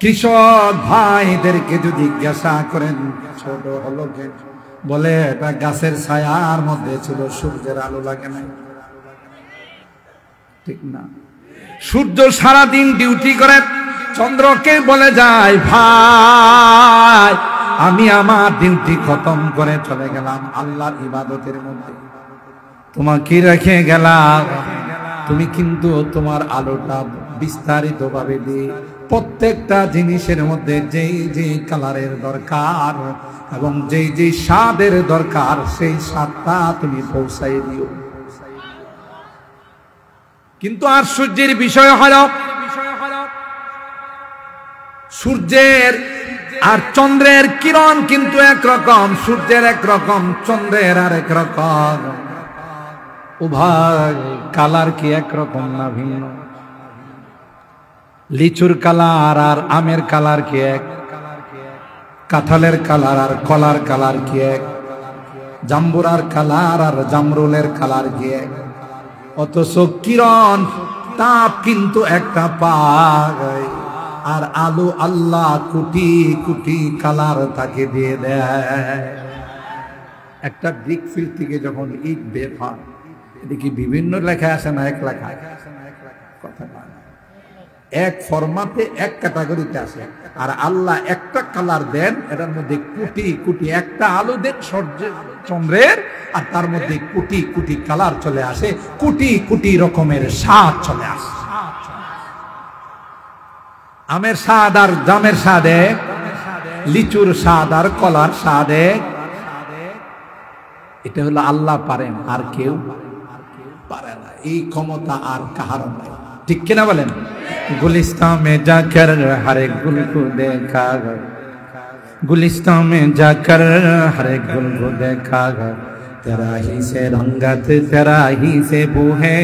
কৃষক ভাইদেরকে যদি জিজ্ঞাসা করেন ছোট হলো কে, বলে এটা গাছের ছায়ার মধ্যে ছিল, সূর্যের আলো লাগে না। ঠিক না? সূর্য সারাদিন ডিউটি করে, চন্দ্রকে বলে যায় ভাই আমি আমার ডিউটি খতম করে চলে গেলাম আল্লাহর ইবাদতের মধ্যে, তোমাকে রেখে গেলাম। তুমি কিন্তু তোমার আলোটা বিস্তারিত ভাবে দিয়ে প্রত্যেকটা জিনিসের মধ্যে যেই যে কালারের দরকার এবং যেই যে স্বাদের দরকার, সেই স্বাদটা তুমি পৌঁছাই দিও। কিন্তু আর সূর্যের বিষয় হলো, সূর্যের আর চন্দ্রের কিরণ কিন্তু একরকম, সূর্যের একরকম, চন্দ্রের আর একরকম। উভয় কালার কি একরকম না ভিন্ন? লিচুর কালার আর আমের কালার কি এক? কাঁঠালের কালার আর কলার কালার কি এক? জাম্বুরার কালার আর জামরুলের কালার কি এক? অথচ কিরণ তাপ কিন্তু একটা পায়, আর আলো আল্লাহ কোটি কোটি কালার তাকে দিয়ে দেয়। একটা ব্রিক ফিল্ড থেকে যখন ইট বের হয়, এদিকে বিভিন্ন লেখা আসে না, এক লেখা কথা না, এক ফরম্যাটে এক ক্যাটাগরিতে আসে। আর আল্লাহ একটা কালার দেন, এটার মধ্যে কোটি কোটি, একটা আলো দেন চন্দ্রের, আর তার মধ্যে কোটি কোটি কালার চলে আসে, কোটি কোটি রকমের স্বাদ চলে আসে। আমের স্বাদ আর জামের স্বাদ এক, লিচুর স্বাদ আর কলার স্বাদ এক। এটা হলো আল্লাহ পারেন, আর কেউ পারে না। এই ক্ষমতা আর কাহার নাই। ঠিক কিনা বলেন? गुलिस्तान में जाकर हर एक गुल को देखा, गुलिस्तान में जाकर हर एक गुल को देखा, तेरा ही से रंगत तेरा ही से बू है,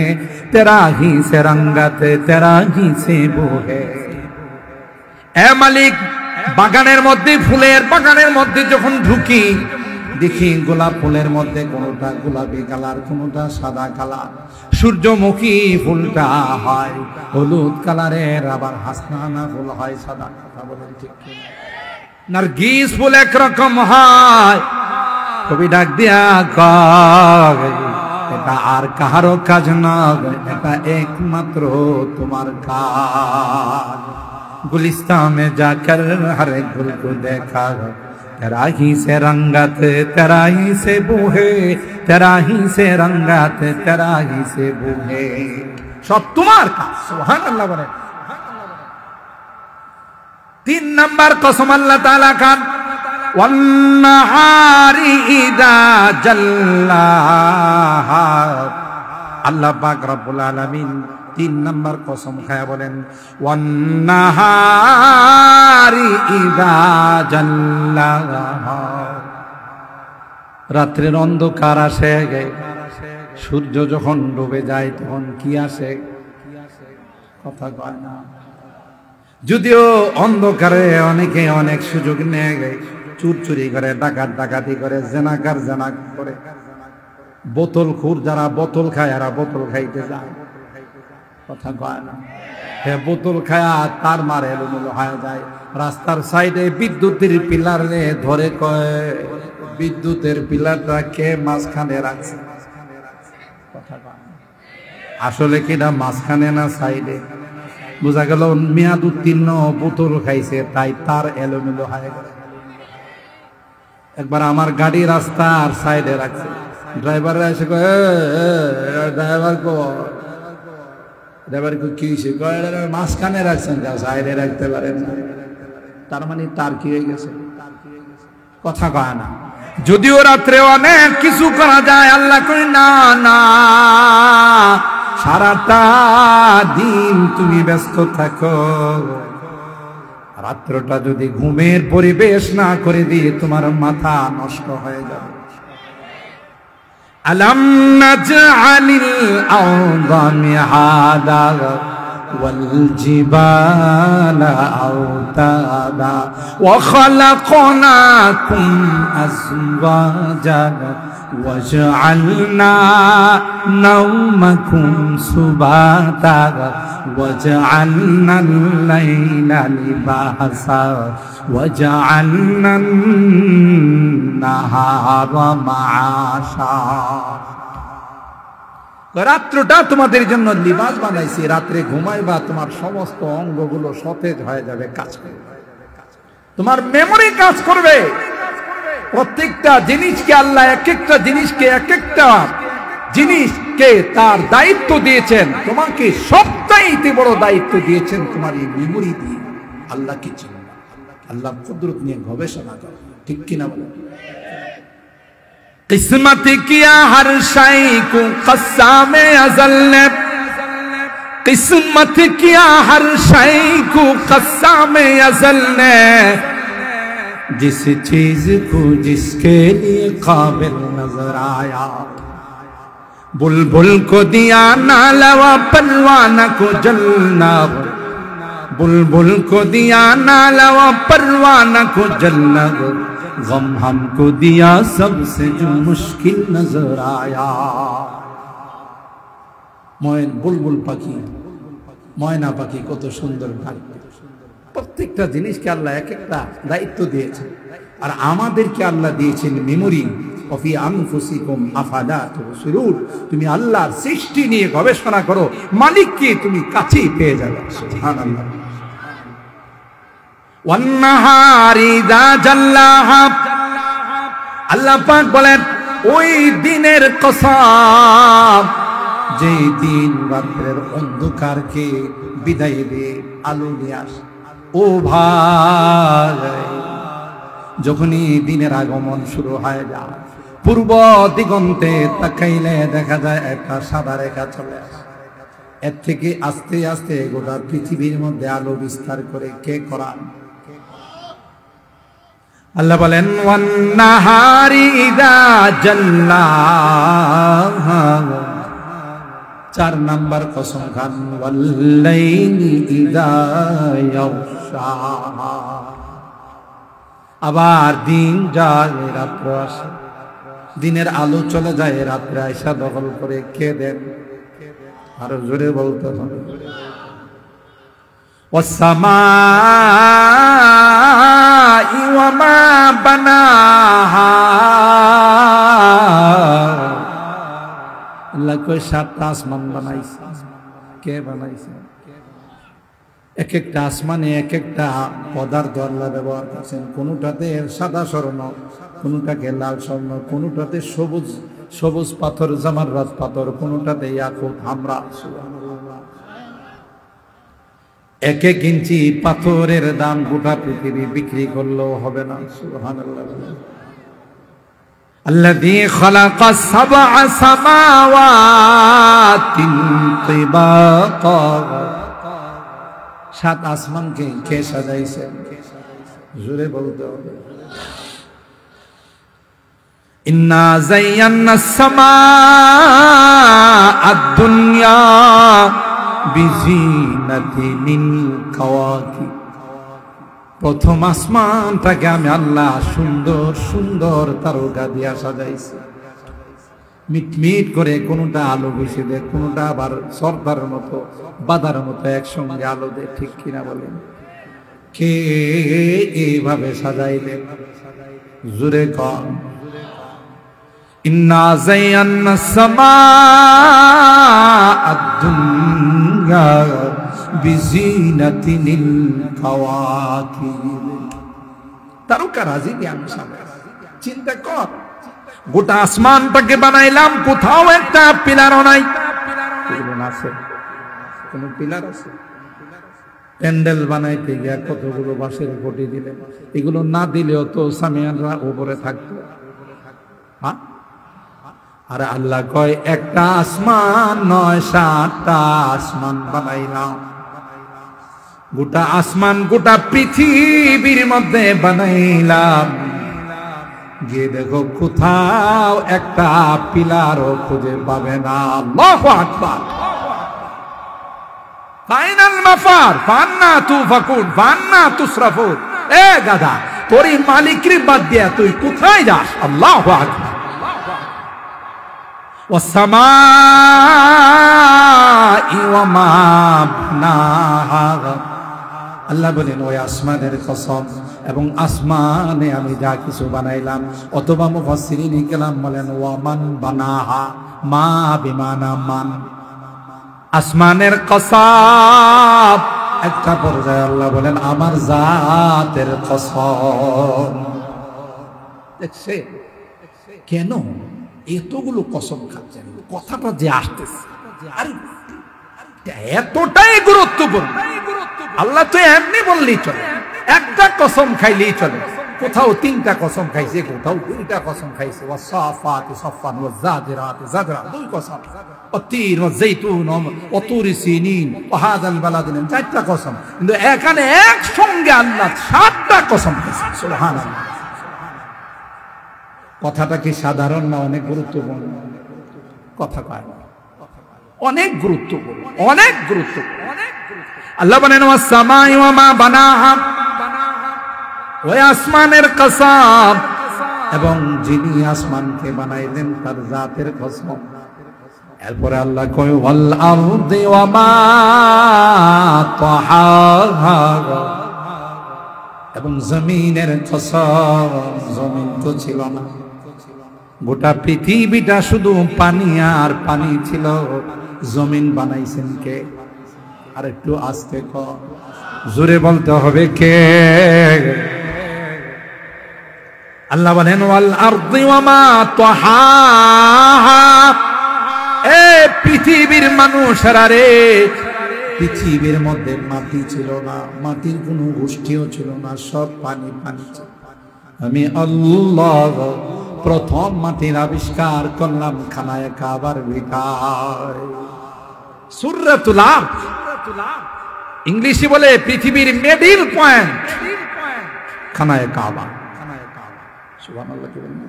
तेरा ही से रंगत तेरा ही से बू है। ए मालिक, বাগানের মধ্যে, ফুলের বাগানের মধ্যে যখন ঢুকি, দেখি গোলাপ ফুলের মধ্যে কোনটা গোলাপি কালার, কোনটা সাদা কালার। সূর্যমুখী ফুলটা হয় হলুদ কালারের, আবার হাসনাহানা ফুল হয় সাদা। কথা বলেন ঠিক? নার্গিস ফুল একরকম হয়। কবি ডাক দিয়া কয় এটা আর কাহারও কাজ না, এটা একমাত্র তোমার কাজ। गुलिस्तां में जाकर हर एक गुल को देखा, तेरा ही से रंगत तेरा ही से बू है, तेरा ही से रंगत तेरा ही से बू है। सब तुम्हार का। सुभान अल्लाह बोले। 3 नंबर कसम अल्लाह ताला का, वन्नहारी इदा जल्लाहा। अल्लाह पाक रब्बुल आलमीन 3 नंबर कसम खाया बोलेन, वन्नहारी इदा जल्लाहा। রাত্রের অন্ধকার আসে, সূর্য যখন ডুবে যায় তখন কি আসে? কথা কয় না। যদিও অন্ধকারে অনেকে অনেক সুযোগ নিয়ে গেছে, চুরি করে, ডাকাতি করে, জেনাকার জেনা করে, বোতল খুর যারা বোতল খায় এরা বোতল খাইতে যায়। কথা কয় না। হ্যাঁ, বোতল খায়া তার মারে এলোমেলো হয়ে যায়। রাস্তার সাইডে বিদ্যুতের পিলার ধরে কয়, বিদ্যুতের পিলারটা কে মাঝখানে রাখছে? কথা কয় না। আসলে কিনা মাঝখানে না সাইডে? বোঝা গেল মেয়াদ উত্তীর্ণ বোতল খাইছে, তাই তার এলোমেলো হয়ে গেল। একবার আমার গাড়ি রাস্তার সাইডে রাখছে, ড্রাইভার এসে কয়, ড্রাইভার কি হয়েছে? মাঝখানে রাখছেন, সাইডে রাখতে পারেন না। তার মানে তার কি হয়ে গেছে? কথা কয় না। যদিও রাত্রে অনেক কিছু করা যায়, আল্লাহ কই না না, সারাটা দিন তুমি ব্যস্ত থাকো, রাত্রটা যদি ঘুমের পরিবেশ না করে দিয়ে তোমার মাথা নষ্ট হয়ে যাবে। আলাম নাজআলিল আরদা মিহাদা ওয়াল জিবালা আওতাদা ওয়া খালাকনাকুম আজওয়াজান وجعلنا نومكم سباتا وجعلنا الليل لباسا وجعلنا النهار معاشا। রাত্রটা তোমাদের জন্য লিবাস বানাইছি, রাত্রে ঘুমাইবা, তোমার সমস্ত অঙ্গগুলো সতেজ হয়ে যাবে, কাজ করবে, তোমার মেমোরি কাজ করবে। প্রত্যেকটা জিনিসকে আল্লাহ এক একটা জিনিসকে এক একটা জিনিসকে তার দায়িত্ব দিয়েছেন। তোমাকে সবচাইতে বড় দায়িত্ব দিয়েছেন তোমার এই মেমোরি দিয়ে। আল্লাহকে চিনো, আল্লাহ কুদরত নিয়ে গবেষণা করো, ঠিক কিনা বলো? কিসমত কিয়া হর শাই কো কসামে আজল নে, কিসমত কিয়া হর শাই কো কসামে আজল নে, जिस चीज को जिसके लिए काबिल नजर आया, बुलबुल को दिया नालवा परवाना को जलना, बुलबुल को दिया नालवा परवाना को जलना, गम हमको दिया सबसे जो मुश्किल नजर आया। ময়ন বুলবুল পাখি, ময়না পাখি কত সুন্দর গান। প্রত্যেকটা জিনিসকে আল্লাহ এক একটা দায়িত্ব দিয়েছেন, আর আমাদেরকে আল্লাহ দিয়েছেন মেমোরি। অফি আনফুসিকুম আফালা তুবসিরুন। তুমি আল্লাহর সৃষ্টি নিয়ে গবেষণা করো, মালিককে তুমি কাছেই পেয়ে যাবে। সুবহানাল্লাহ। ওয়ান্নাহারি ইযা জাল্লাহা, আল্লাহ পাক বলেন ওই দিনের কসম যেই দিন রাত্রের অন্ধকারকে বিদায় দিয়ে আলো নিয়ে আসে। ও ভাই, যখনই দিনের আগমন শুরু হয়ে যায়, পূর্ব দিগন্তে তাকাইলে দেখা যায় একটা সাদা রেখা চলে আসে। এর থেকে আস্তে আস্তে গোটা পৃথিবীর মধ্যে আলো বিস্তার করে কে করান? আল্লাহ বলেন ওয়ান্নাহারি ইযা জাল্লাহা। 4 নাম্বার কসম খান, ওয়াল্লাইলি ইযা ইয়াগশা। আবার দিন যায়, রাত্র আসে, দিনের আলো চলে যায়, রাত্রে আয়সা দখল করে কে দেন? আরো জোরে বলতে হবে। ওয়াসসামাই ওয়া মা বানাহা, কই 7টা আসমান বানাইছে। কে বানাইছে? এক একটা আসমানে এক একটা পদার্থ আল্লাহ ব্যবহার করছেন। কোনটাতে সাদা স্বর্ণ, কোনটাকে লাল স্বর্ণ, কোনটাতে সবুজ সবুজ পাথর জামাররাত পাথর, কোনটাতে ইয়াকুত হামরা। এক এক ইঞ্চি পাথরের দাম গোটা পৃথিবী বিক্রি করলেও হবে না। সুবহানাল্লাহ। الذي خلق 7 سماوات طباقا 7 আসমানকে কে সাজাইছেন? জোরে বলতে হবে। ইন্না যায়্যানা السماء الدنيا বিজিনাতিল কাওয়াকিব। প্রথম আসমানটাকে আমি আল্লাহ সুন্দর সুন্দর তারকা দিয়া সাজাইছি। মিটমিট করে, কোনটা আলো বেশি দেয়, কোনটা আবার সর্দার মতো বাদার মতো একসঙ্গে আলো দেয়। ঠিক কিনা বলেন? কে এইভাবে সাজাইলেন? জোরে কন। ইন্না যায়্যানা السماء الدنيا বিজিনাতিল কাওয়াকিব। তারকা রাজি দিয়ে আমি সামনে। চিন্তা কর, গোটা আসমানটাকে বানাইলাম, কোথাও একটা পিলারও নাই। আছে কোন পিলার আছে? প্যান্ডেল বানাইতে গিয়া কতগুলো বাঁশের খুঁটি দিলেন। এগুলো না দিলেও তো সামিয়ানরা উপরে থাকতো। হ্যাঁ, আর আল্লাহ কয় একটা আসমান নয় 7টা আসমান বানাইলাম। গোটা আসমান গোটা পৃথিবীর মধ্যে বানাইলাম। গিয়ে দেখো কোথাও একটা পিলারও খুঁজে পাবে না। আল্লাহু আকবার। ফাইনাল মাফার ফান্না তুফাকুন ফান্না তুসরাফুন। এ গাদা, তোর মালিকরে বাদ দিয়া তুই কোথায় যাস? আল্লাহু আকবার। ওয়াসসামাই ওয়ামা বানাহা। আল্লাহ বলেন ওই আসমানের কসম এবং আসমানে আমি যা কিছু বানাইলাম। অথবা মুফাসসিরিন কেরাম বলেন ওয়ামান বানাহা, মা বিমানা মান। আসমানের কসম, একটা পর্যায়ে আল্লাহ বলেন আমার জাতের কসম। দেখছে কেন এতগুলো কসম খাচ্ছেন? কথাটা যে আসতেছে আর এতটাই গুরুত্বপূর্ণ। আল্লাহ তো এমনি বললেই চলে, একটা কসম খাইলেই চলে। কোথাও 3টা কসম খাইছে, কোথাও 2টা কসম খাইছে। ওয়াসাফাতি সাফান ওয়াজাজিরাতি জাজরা, 2 কসম। ওয়াতির ওয়াজাইতুন ওয়াতুরি সিনিন ওয়াহাদাল বালাদিন, 4টা কসম। কিন্তু এখানে একসঙ্গে আল্লাহ 7টা কসম খাইছে। সুবহানাল্লাহ। কথাটা কি সাধারণ না অনেক গুরুত্বপূর্ণ? কথা কয় অনেক গুরুত্বপূর্ণ, অনেক গুরুত্বপূর্ণ। আল্লাহ বলেন ওয়াসসামাই ওয়ামা বানাহা, ওই আসমানের কসম এবং যিনি আসমানকে বানাইলেন তার জাতের কসম। এরপরে আল্লাহ কয় ওয়াল আরদি ওয়ামা তাহাহা, এবং জমিনের কসম। জমিন তো ছিল না, গোটা পৃথিবীটা শুধু পানি আর পানি ছিল। জমিন বানাইছেন কে? আর একটু আস্তে কর, জোরে বলতে হবে কে? আল্লাহ বলেন ওয়াল আরদি ওয়ামা তাহাহা। এ পৃথিবীর মানুষেরা রে, পৃথিবীর মধ্যে মাটি ছিল না, মাটির কোনো গোষ্ঠীও ছিল না, সব পানি পানি ছিল। আমি আল্লাহ প্রথম মাটির আবিষ্কার করলাম খানায়ে কাবার ভিতরে। সূরাতুল আরদ, ইংলিশে বলে পৃথিবীর মিডল পয়েন্ট খানায়ে কাবা। সুবহানাল্লাহ। কি বলেন?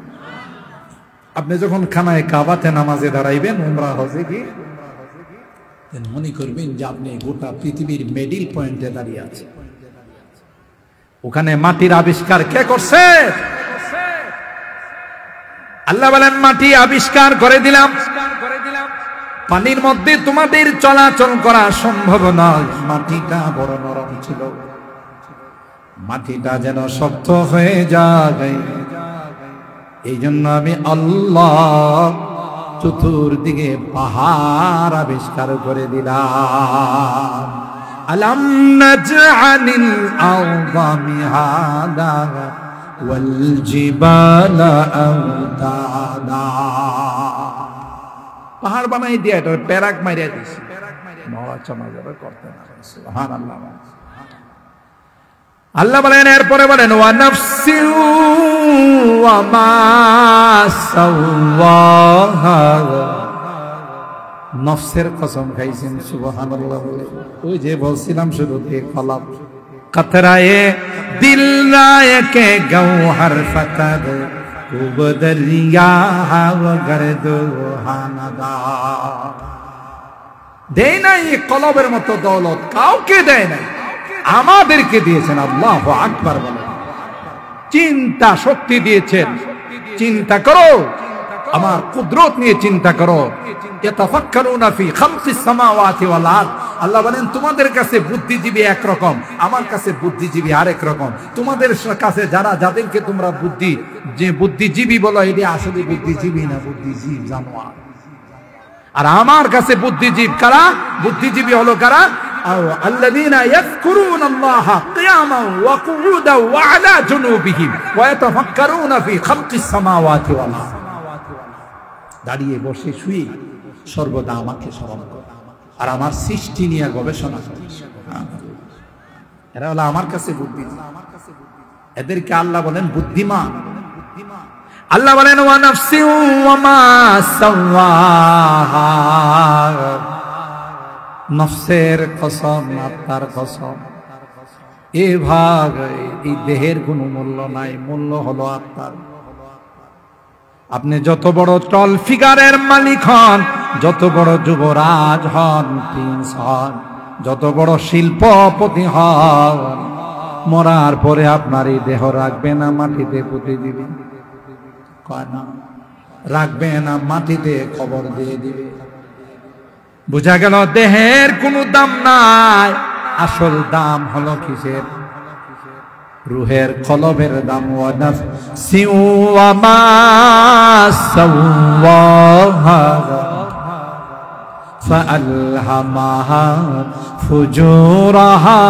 আপনি যখন খানায়ে কাবাতে নামাজে দাঁড়াইবেন, উমরা হজে গিয়ে, মনে করবেন যে আপনি গোটা পৃথিবীর মিডল পয়েন্টে দাঁড়িয়ে আছেন। ওখানে মাটির আবিষ্কার কে করছে? আল্লাহ বলেন মাটি আবিষ্কার করে দিলাম। পানির মধ্যে তোমাদের চলাচল করা সম্ভব নয়। মাটিটা বড় নরম ছিল, মাটিটা যেন শক্ত হয়ে যায়। এই জন্য আমি আল্লাহ চতুর্দিকে পাহাড় আবিষ্কার করে দিলাম। আলাম নাজআলিল আরদা মিহাদা ওয়াল জিবালা আওতাদা। পাহাড় বানাই দিয়ে এটা প্যারাক মারিয়া দিয়েছে, নড়াচড়া যাবে করতে না। সুবহানাল্লাহ। আল্লাহ বলেন, এরপরে বলেন ওয়া নাফসি ওয়া মা সাওয়াহা, নফসের কসম খাইছেন। সুবহানাল্লাহ। ওই যে বলছিলাম শুরুতে কলব কতরায়ে দিল রায়কে গওহর ফতর কুব দরিয়া গর্দো হানাদা। দেয় নাই কলবের মতো দৌলত কাউকে দেয় নাই, আমাদেরকে দিয়েছেন। আল্লাহু আকবার বলেন। চিন্তা শক্তি দিয়েছেন। চিন্তা করো, আমার কুদরত নিয়ে চিন্তা করো। ইয়াতাফাক্কারুনা ফি খালকিস সামাওয়াতি ওয়াল আরদ। আল্লাহ বলেন তোমাদের কাছে বুদ্ধিজীবী একরকম, আমার কাছে বুদ্ধিজীবী আরেক রকম। তোমাদের কাছে যাদেরকে তোমরা বুদ্ধিজীবী বলো, এটি আসলে বুদ্ধিজীবী না, বুদ্ধিজীব জানোয়ার। আর আমার কাছে বুদ্ধিজীব কারা? বুদ্ধিজীবী হলো কারা? আল্লাযীনা ইয়াযকুরুনাল্লাহা কিয়ামান ওয়া কুউদান ওয়া আলা জুনুবিহিম ওয়া ইয়াতাফাক্কারুনা ফি খালকিস সামাওয়াতি ওয়াল আরদ। দাঁড়িয়ে বসে শুয়ে সর্বদা আমাকে স্মরণ করে আর আমার সৃষ্টি নিয়ে গবেষণা করে। এরা হলো আমার কাছে বুদ্ধিমান। এদেরকে আল্লাহ বলেন বুদ্ধিমান। আল্লাহ বলেন ওয়া নাফসি ওয়া মা সাওয়াহা, নফসের কসম, আত্মার কসম। এই ভাগ, এই দেহের কোনো মূল্য নাই, মূল্য হলো আত্মার। আপনি যত বড় টল ফিগারের মালিক হন, যত বড় যুবরাজ হন, প্রিন্স হন, যত বড় শিল্পপতি হন, মরার পরে আপনার এই দেহ রাখবে না, মাটিতে পুঁতে দিবে। কয় না, রাখবে না, মাটিতে কবর দিয়ে দিবে। বুঝা গেল দেহের কোনো দাম নাই, আসল দাম হলো কিসের? রুহের, কলবের দাম। ওয়া নাফসি ওয়া মা সাওয়াহা ফাআলহামাহা ফুজুরাহা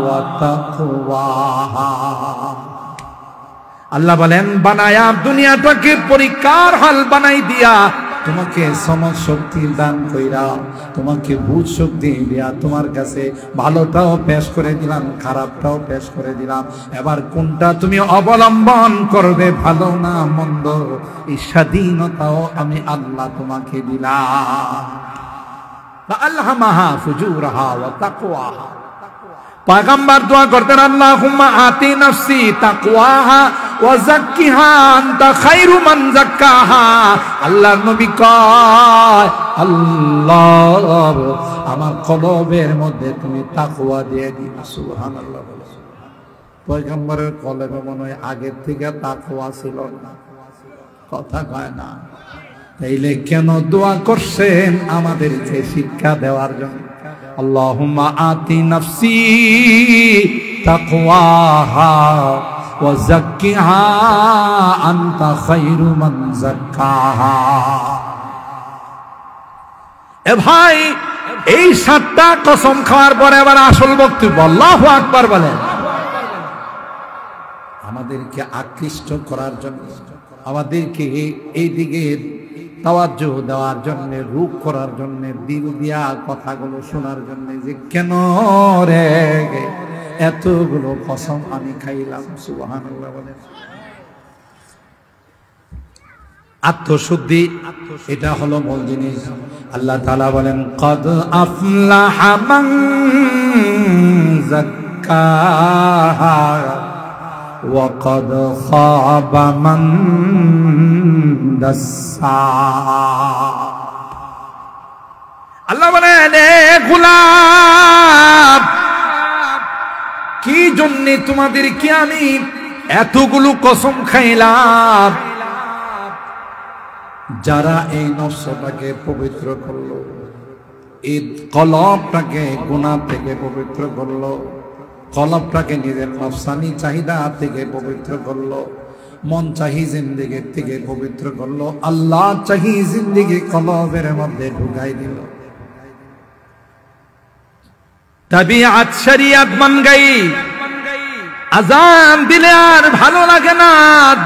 ওয়া তাকওয়াহা। আল্লাহ বলেন বানায়া দুনিয়াটাকে পরীক্ষার হল বানাই দিয়া তোমাকে সমঝ শক্তি দান কইরা, তোমাকে বুঝ শক্তি দিয়া তোমার কাছে ভালোটাও পেশ করে দিলাম, খারাপটাও পেশ করে দিলাম। এবার কোনটা তুমি অবলম্বন করবে, ভালো না মন্দ, এই স্বাধীনতাও আমি আল্লাহ তোমাকে দিলাম। আল্লাহমাহা ফুজুরাহা ওয়া তাকওয়াহা। পয়গম্বর দোয়া করতেন, আল্লাহুম্মা আতি নাফসি তাকওয়াহা ওয়া যাক্কিহা আনতা খায়রু মান যাক্কাহা। আল্লাহর নবী কয়, আল্লাহ আমার কলবের মধ্যে তুমি তাকওয়া দিয়ে দিও। সুবহানাল্লাহ। পয়গম্বরের কলবে মনে হয় আগের থেকে তাকওয়া ছিল না, কথা কয় না। তাইলে কেন দোয়া করছেন? আমাদেরকে শিক্ষা দেওয়ার জন্য। আল্লাহুম্মা আতি নাফসি তাকওয়াহা ওয়া যাক্কিহা আনতা খায়রু মান যাক্কাহা। এ ভাই, এই 7টা কসম খাওয়ার পরে এবার আসল বক্তব্য। আল্লাহু আকবার বলেন। আমাদেরকে আকৃষ্ট করার জন্য, আমাদেরকে এই দিকে তাওয়াজ্জুহ দেওয়ার জন্য, রূপ করার জন্য, দিল দিয়া কথাগুলো শোনার জন্য, যে কেন রে এতগুলো কসম আমি খাইলাম। সুবহানাল্লাহ বলেন। আত্মশুদ্ধি, এটা হলো মূল জিনিস। আল্লাহ তাআলা বলেন, কদ আফলাহা মান যাক্কাহা ওয়া কদ খাবা মান দাসসাহা। আল্লাহ বলেন, এ গোলাম, কি জন্য তোমাদেরকে আমি এতগুলো কসম খাইলাম? যারা এই নফসটাকে পবিত্র করলো, এই কলবটাকে গুনাহ থেকে পবিত্র করলো, কলবটাকে নিজের নফসানি চাহিদা থেকে পবিত্র করলো, মন চাহি জিন্দেগির থেকে পবিত্র করলো, আল্লাহ চাহি জিন্দেগি কলবের মধ্যে ঢুকাই দিল। তবিআত শরিয়ত বন গই। আজান দিলে আর ভালো লাগে না,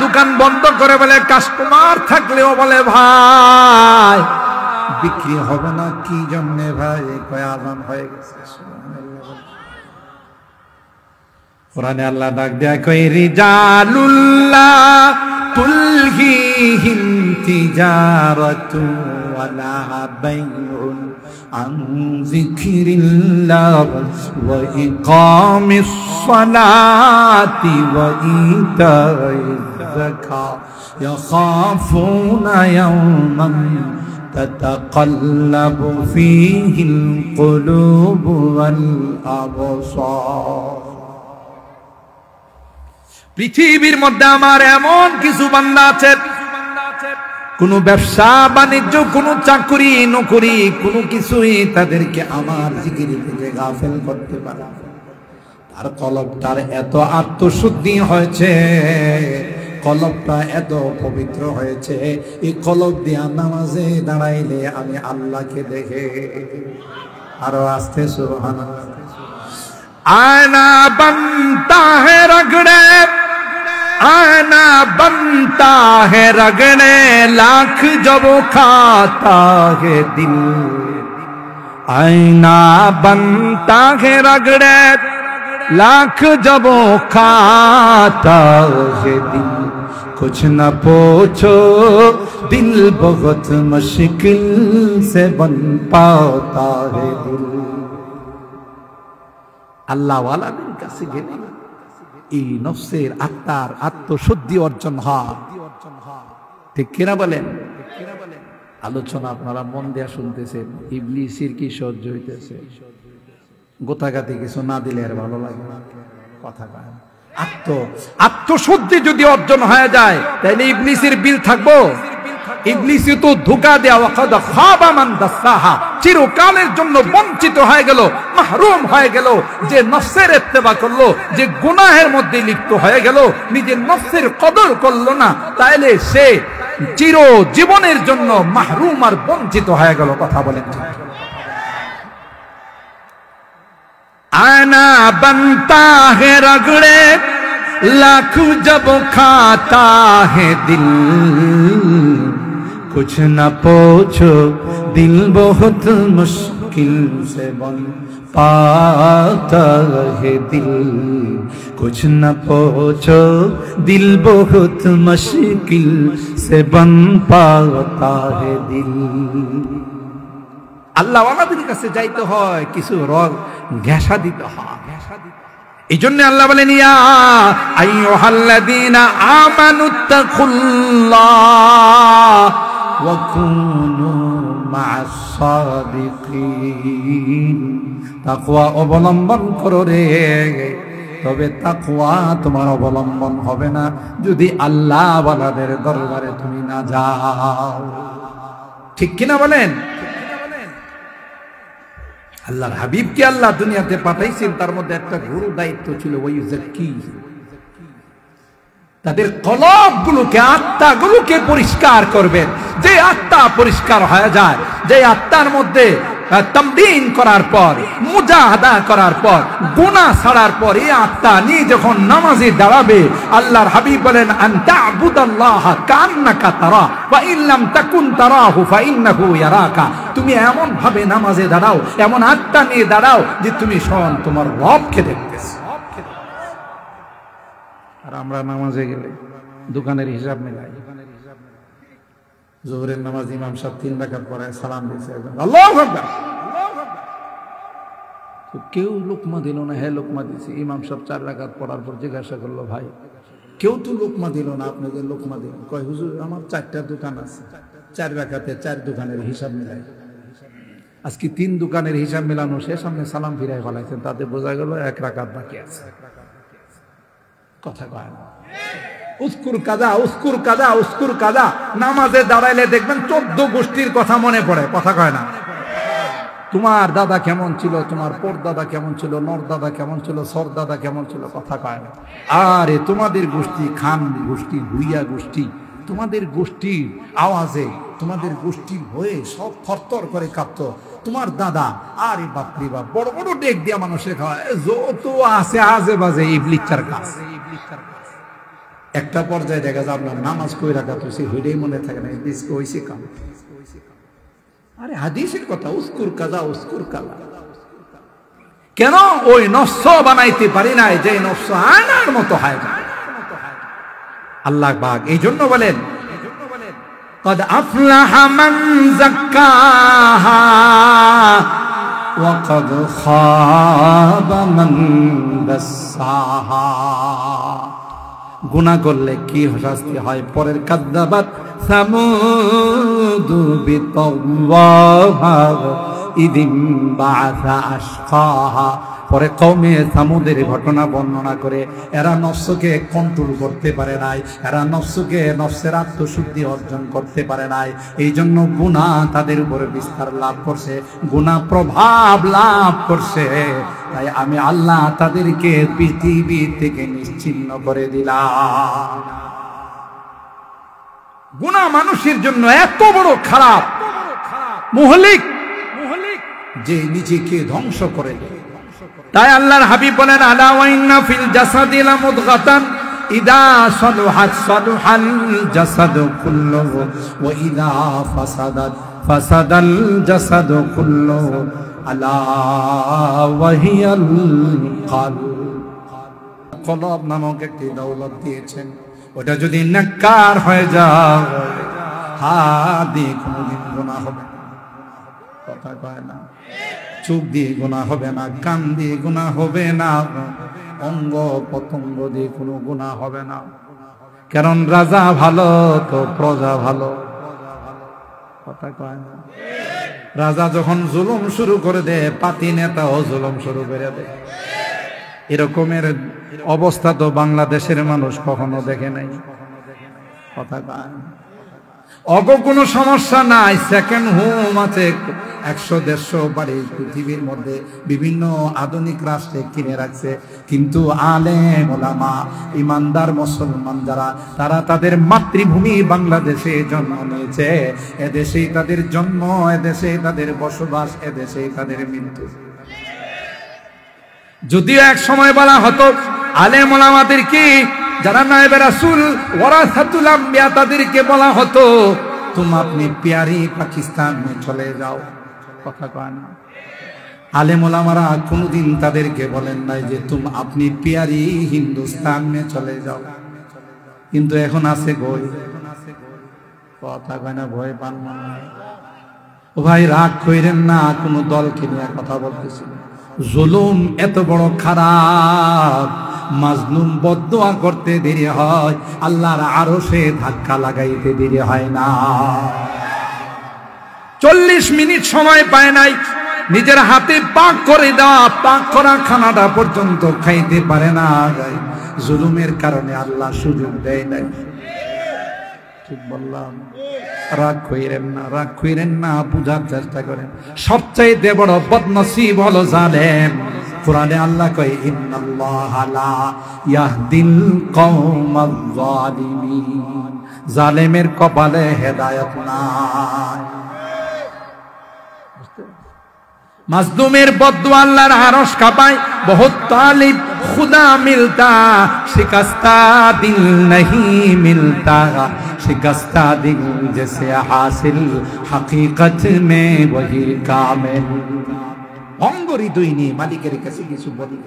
দোকান বন্ধ করে বলে কাস্টমার থাকলেও বলে ভাই বিক্রি হবে না। কি জন্যে ভাই? কয় আজান হয়ে গেছে। কোরআনে আল্লাহ ডাক দেয়া কই রিজালুল্লাহ তুলহিহিম তিজারাতু ওয়ালা বাইউন আন যিকরিল্লাহ ওয়া ইকামিস সালাতি ওয়া ইতাইজ যাকাত ইয়াখাফুনা ইয়াওমান তাতাকাল্লাবু ফীহিল কুলুবু ওয়াল আবসার। পৃথিবীর মধ্যে আমার এমন কিছু বান্দা আছে, কোন ব্যবসা বাণিজ্য, কোন চাকরি নকরি, কোন কিছুই তাদেরকে আমার জিকির থেকে গাফেল করতে পারে। তার কলবটার এত আত্মশুদ্ধি হয়েছে, কলবটা এত পবিত্র হয়েছে, এই কলব দিয়া নামাজে দাঁড়াইলে আমি আল্লাহকে দেখে। আরো আস্তে সুবহানাল্লাহ। आना बनता है रगड़े, आना बनता है रगड़े, लाख जब खाता है दिल। आईना बनता है रगड़े, लाख जब खाता है दिल। कुछ न पूछो दिल बहुत मुश्किल से बन पाता है दिल। আল্লাহওয়ালাদের কাছে গেলে এই নফসের আত্মার আত্মশুদ্ধি অর্জন হয়। ঠিক কিনা বলেন? আলোচনা আপনারা মন দেয়া শুনতেছেন, ইবলিসের কি সহ্য হইতেছে? গোতাগাতি কিছু না দিলে আর ভালো লাগে না, কথা কয়। আত্মশুদ্ধি যদি অর্জন হয়ে যায় তাহলে ইবলিসের বিল থাকবো? ইবলিস তো ধোঁকা দেয়া, ওয়াকাদ খাবা মান দাসাহা, চিরকালের জন্য বঞ্চিত হয়ে গেল, মাহরুম হয়ে গেল। যে নফসের ইত্তেবা করলো, যে গুনাহের মধ্যে লিপ্ত হয়ে গেল, নিজের নফসের কদর করলো না, তাইলে সে চির জীবনের জন্য মাহরুম আর বঞ্চিত হয়ে গেল। কথা বলেন ঠিক? আনা বনতা হে রগড়ে, লাখ জব खाता है दिल। कुछ न पूछो दिल बहुत मुश्किल से बन पाता है दिल। कुछ न पूछो दिल बहुत मुश्किल से बन पाता है दिल। আল্লাহ ওয়ালাদের কাছে যাইতে হয়, কিছু রগ ঘেঁষা দিতে হয়। এই জন্য আল্লাহ বলেন ইয়া আইয়ুহাল্লাযীনা আমানুত্তাকুল্লাহ ওয়া কুনু মা'আস সাদিকিন। তাকওয়া অবলম্বন করো রে, তবে তাকওয়া তোমার অবলম্বন হবে না যদি আল্লাহ ওয়ালাদের দরবারে তুমি না যাও। ঠিক কিনা বলেন? আল্লাহর হাবিবকে আল্লাহ দুনিয়াতে পাঠাইছেন, তার মধ্যে একটা গুরু দায়িত্ব ছিল ওয়াইজাক্কি, তাদের কলবগুলোকে, আত্মাগুলোকে পরিষ্কার করবেন। যে আত্মা পরিষ্কার হয়ে যায়, যে আত্মার মধ্যে তামদিন করার পর, মুজাহাদা করার পর, গুনাহ ছাড়ার পর, এই আত্মা নিয়ে যখন নামাজে দাঁড়াবে, আল্লাহর হাবিব বলেন আনতা আবুদাল্লাহা কান্নাকা তারা ওয়া ইল্লাম তাকুন তারাহু ফাইন্নাহু ইয়ারাকা। তুমি এমন ভাবে নামাজে দাঁড়াও, এমন আত্মা নিয়ে দাঁড়াও যে তুমি স্বয়ং তোমার রবকে দেখতেছো। আর আমরা নামাজে গেলে দোকানের হিসাব মেলাই। জোহরের নামাজ ইমাম সাহেব 3 রাকাত পড়ায়, সালাম দিয়েছে, আল্লাহু আকবার, তো কেউ লোকমা দিল না। হ্যাঁ লোকমা দিছে। ইমাম সাহেব 4 রাকাত পড়ার পর জিজ্ঞাসা করলো, ভাই কেউ তো লোকমা দিল না, আপনাদের লোকমা দিল? কয় হুজুর আমার 4টা দোকান আছে, 4 রাকাতে 4 দোকানের হিসাব মিলাই। আজকে 3 দোকানের হিসাব মেলানো শেষ, সামনে সালাম ফিরাই ফেলাইছেন, তাতে বোঝা গেল 1 রাকাত বাকি আছে। কথা কয় না। উস্কুর কাদা, উস্কুর কাদা, উস্কুর কাদা। নামাজে দাঁড়াইলে দেখবেন 14 গোষ্ঠীর কথা মনে পড়ে। কথা কয় না? তোমার দাদা কেমন ছিল, তোমার পরদাদা কেমন ছিল, নরদাদা কেমন ছিল, সরদাদা কেমন ছিল, কথা কয় না। আরে তোমাদের গোষ্ঠী, খান গোষ্ঠী, ভুইয়া গোষ্ঠী, তোমাদের গোষ্ঠীর আওয়াজে, তোমাদের গোষ্ঠীর হয়ে সব থরথর করে কাঁপতো তোমার দাদা। আরে বাপরে বাপ, বড় বড় ডেক দিয়া মানুষের খাওয়ায়, যত আছে আজে বাজে ইবলিচ্চার কাজ। একটা পর্যায়ে দেখা যায় আপনার নামাজ কই রাখা তো সে হইলেই মনে থাকে না, ইবলিসকে হইছে কাম। আরে হাদিসের কথা, উস্কুর কাজা উস্কুর কালা। কেন ওই নফস বানাইতে পারি নাই যে নফস আয়নার মতো হয় যায়। আল্লাহ পাক এই জন্য বলেন, قد أفلح من زكاها وقد خاب من دساها। গুনাহ করলে কি শাস্তি হয়, পরের কাদ্দাবাত সামুদ বিতাওয়াহা ইদিম বাআসা আশকাহা। পরে কওমে সামুদের ঘটনা বর্ণনা করে, এরা নফসকে কন্ট্রোল করতে পারে নাই, এরা নফসকে, নফসের আত্মশুদ্ধি অর্জন করতে পারে নাই। এই জন্য গুনাহ তাদের উপরে বিস্তার লাভ করছে, গুনাহ প্রভাব লাভ করছে। তাই আমি আল্লাহ তাদেরকে পৃথিবী থেকে নিশ্চিহ্ন করে দিলাম। গুনাহ মানুষের জন্য এত বড় খারাপ মুহলিক যে নিজেকে ধ্বংস করে দেয়। তাই আল্লাহর হাবিব বলেন, আলা ওয়া ইন্না ফিল জাসাদি লামুদগাতান ইদা সালুহাত সালুহাল জাসাদু কুল্লুহু ওয়া ইদা ফাসাদাত ফাসাদাল জাসাদু কুল্লুহু আলা ওয়া হিয়াল কলব। কলব নামক একটি দৌলত দিয়েছেন, ওটা যদি নাক্কার হয়ে যায়, হাত দিয়ে কোনোদিন গুনাহ হবে না, কথা কয় না। চোখ দিয়ে গুনাহ হবে না, কান দিয়ে গুনাহ হবে না, অঙ্গ প্রত্যঙ্গ দিয়ে কোনো গুনাহ হবে না। কারণ রাজা ভালো তো প্রজা ভালো, কথা কয় না। রাজা যখন জুলুম শুরু করে দেয়, পাতি নেতাও জুলুম শুরু করে দেয়। এরকমের অবস্থা তো বাংলাদেশের মানুষ কখনো দেখে নাই, কথা কয় না। অগ কোনো সমস্যা নাই, সেকেন্ড হোম আছে 100-150 বাড়ি পৃথিবীর মধ্যে বিভিন্ন আধুনিক রাষ্ট্রে কিনে রাখছে। কিন্তু আলেম ওলামা ইমানদার মুসলমান যারা, তারা তাদের মাতৃভূমি বাংলাদেশে জন্ম নিয়েছে, এদেশেই তাদের জন্ম, এদেশেই তাদের বসবাস, এদেশেই তাদের মৃত্যু। যদিও এক সময় বলা হতো আলেম ওলামাদেরকে, যারা নায়েবে রাসূল ওয়ারাসাতুল আম্বিয়া, তাদেরকে বলা হতো तुम अपनी प्यारी पाकिस्तान में चले जाओ, কথা কয় না। আলেম ওলামারা কোনদিন তাদেরকে বলেন নাই যে তুম আপনি প্যারি হিন্দুস্তান মে চলে যাও। কিন্তু এখন আছে ভয়, কথা কয় না, ভয় পান না। ও ভাই রাগ কইরেন না, কোন দলকে নিয়ে কথা বলতেছি। জুলুম এত বড় খারাপ, মাজলুম বদদুয়া করতে দেরি হয়, আল্লাহর আরশে ধাক্কা লাগাইতে দেরি হয় না। 40 মিনিট সময় পায় নাই, নিজের হাতে পাক করে দেওয়া পাক করা খানাটা পর্যন্ত খাইতে পারে না। জুলুমের কারণে আল্লাহ সুযোগ দেয় নাই। ঠিক বললাম? রাগ কইরেন না, রাগ কইরেন না, বুঝার চেষ্টা করেন। সবচাইতে বড় বদনসিব হলো জালেম। কোরআনে আল্লাহ কয় ইন্নাল্লাহা লা ইয়াহদিল কওমাজ জালিমিন, জালেমের কপালে হেদায়েত নাই। মাজলুমের বদদুয়া আল্লাহর আরশ কাঁপায়। বহুত তালিব खुदा मिलता, शिकस्ता दिल नहीं मिलता, शिकस्ता दिल जैसे हासिल हकीकत में वही कामिल। অঙ্গহৃদয় নিয়ে মালিকের কাছে কিছু বলি,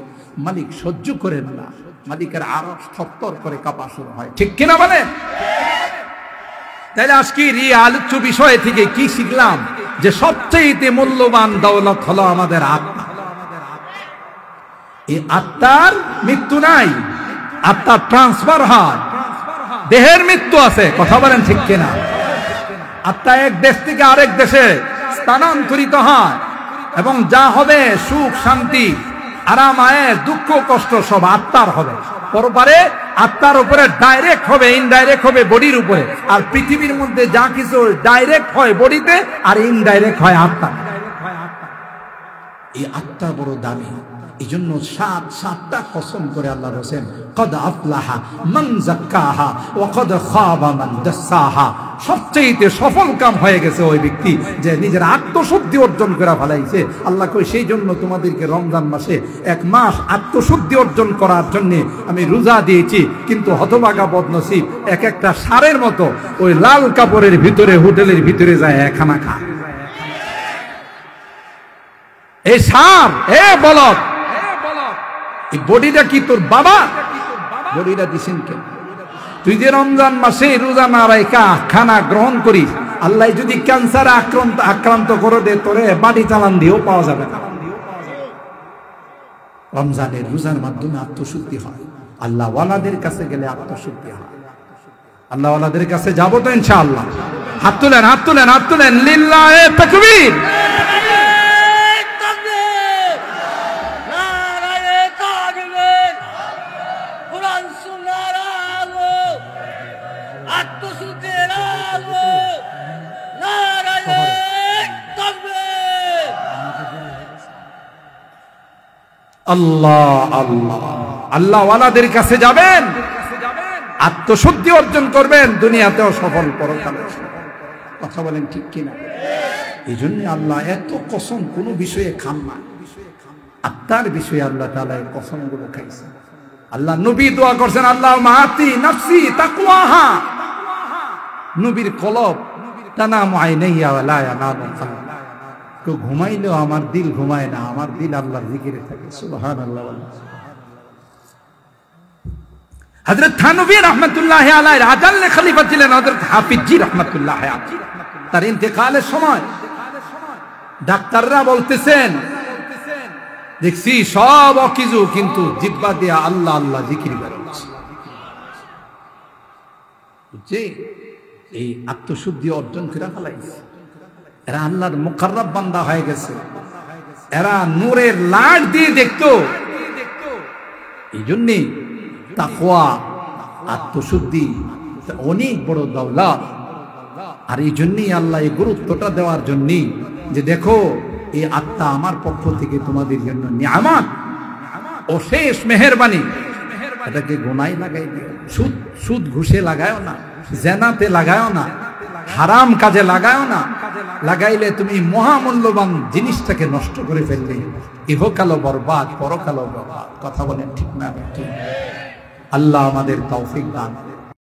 মালিক সহ্য করেন না, মালিকের আরশ থরথর করে কাঁপা শুরু হয়। ঠিক কিনা বলে? তাহলে আজকের এই আলোচ্য বিষয় থেকে কি শিখলাম? যে সবচেয়ে মূল্যবান দৌলত হলো আমাদের আত্মা। এই আত্মার মৃত্যু নাই, আত্মার ট্রান্সফার হয়। দেহের মৃত্যু আছে, কথা বলেন ঠিক কিনা? আত্মা এক দেশ থেকে আরেক দেশে স্থানান্তরিত হয়, এবং যা হবে সুখ শান্তি আরাম আয়েশ দুঃখ কষ্ট সব আত্মার হবে। পরপারে আত্মার উপরে ডাইরেক্ট হবে, ইনডাইরেক্ট হবে বডির উপরে। আর পৃথিবীর মধ্যে যা কিছু ডাইরেক্ট হয় বডিতে, আর ইনডাইরেক্ট হয় আত্মা। এই আত্মা বড় দামি। এই জন্য সাতটা কসম করে আল্লাহ বলেন, কদ আফলাহা মান যাক্কাহা ওয়া কদ খাবা মান দাসাহা। সবচেয়ে সফল কাম হয়ে গেছে ওই ব্যক্তি যে নিজের আত্মশুদ্ধি অর্জন করে ফেলাইছে। আল্লাহ কই সেই জন্য তোমাদেরকে রমজান মাসে 1 মাস আত্মশুদ্ধি অর্জন করার জন্য আমি রোজা দিয়েছি। কিন্তু হতভাগা বদনসিব একটা সারের মতো ওই লাল কাপড়ের ভিতরে হোটেলের ভিতরে যায় খানা খায়। এই সার বলদ, এই বডিটা কি তোর বাবা? বডিটা দিছেন কেন? তুই যে রমজান মাসে রোজা না রাখা খানা গ্রহণ করিস, আল্লাহ যদি ক্যান্সারে আক্রান্ত করে দে, তোরে বাড়ি চালান দিয়েও পাওয়া যাবে না। রমজানের রোজার মাধ্যমে আত্মশুদ্ধি হয়। আল্লাহ ওয়ালাদের কাছে গেলে আত্মশুদ্ধি হয়। আল্লাহ ওয়ালাদের কাছে যাবো তো ইনশাআল্লাহ। হাত তুলেন, হাত তুলেন, হাত তুলেন। লিল্লাহে তাকবীর। আল্লাহ আল্লাহ আল্লাহ ওয়ালাদের কাছে যাবেন, আত্মশুদ্ধি অর্জন করবেন, দুনিয়াতেও সফল, পরকালেও সফল। কথা বলেন ঠিক কিনা? এই জন্য আল্লাহ এত কসম কোন বিষয়ে খান না। আত্মার বিষয়ে আল্লাহ তাআলা এই কসমগুলো খাইছেন। আল্লাহ নবী দোয়া করছেন, আল্লাহ মাতি নাফসি তাকওয়াহা। নবীর কলব তানামু আইনাইয়া ওয়া লা ইয়ানামু কলব। কেউ ঘুমাইলেও আমার দিল ঘুমায় না, আমার দিল আল্লাহর জিকিরে থাকে। সুবহানাল্লাহ। হযরত থানভী রাহমাতুল্লাহি আলাইহি আদাল্লে খলিফা ছিলেন হযরত হাফিজ জি রাহমাতুল্লাহি আলাইহি। তার ইন্তেকালের সময় ডাক্তাররা বলতেছেন, দেখছি সব অকিজু, কিন্তু জিহ্বা দিয়ে আল্লাহ আল্লাহ জিকির বেরোচ্ছে। বুঝছে? এই আত্মশুদ্ধি অর্জন করে ফেলাইছে। এরা আল্লাহর মুকাররব বান্দা হয়ে গেছে। এরা নূরের লাট দিয়ে দেখতো। এই জন্যে তাকওয়া, আত্মশুদ্ধি অনেক বড় দৌলত। আর এই জন্যই আল্লাহ এই গুরুত্বটা দেওয়ার জন্যই যে দেখো, এই আত্মা আমার পক্ষ থেকে তোমাদের জন্য নিয়ামত, অশেষ মেহেরবানি। এটাকে গোনায় লাগাই দিও। সুদ ঘুষে লাগায়ও না, জেনাতে লাগায়ও না, হারাম কাজে লাগায়ও না। লাগাইলে তুমি মহামূল্যবান জিনিসটাকে নষ্ট করে ফেললে ইহকালও বরবাদ, পরকালও বরবাদ। কথা বলেন ঠিক না? আল্লাহ আমাদের তৌফিক দান।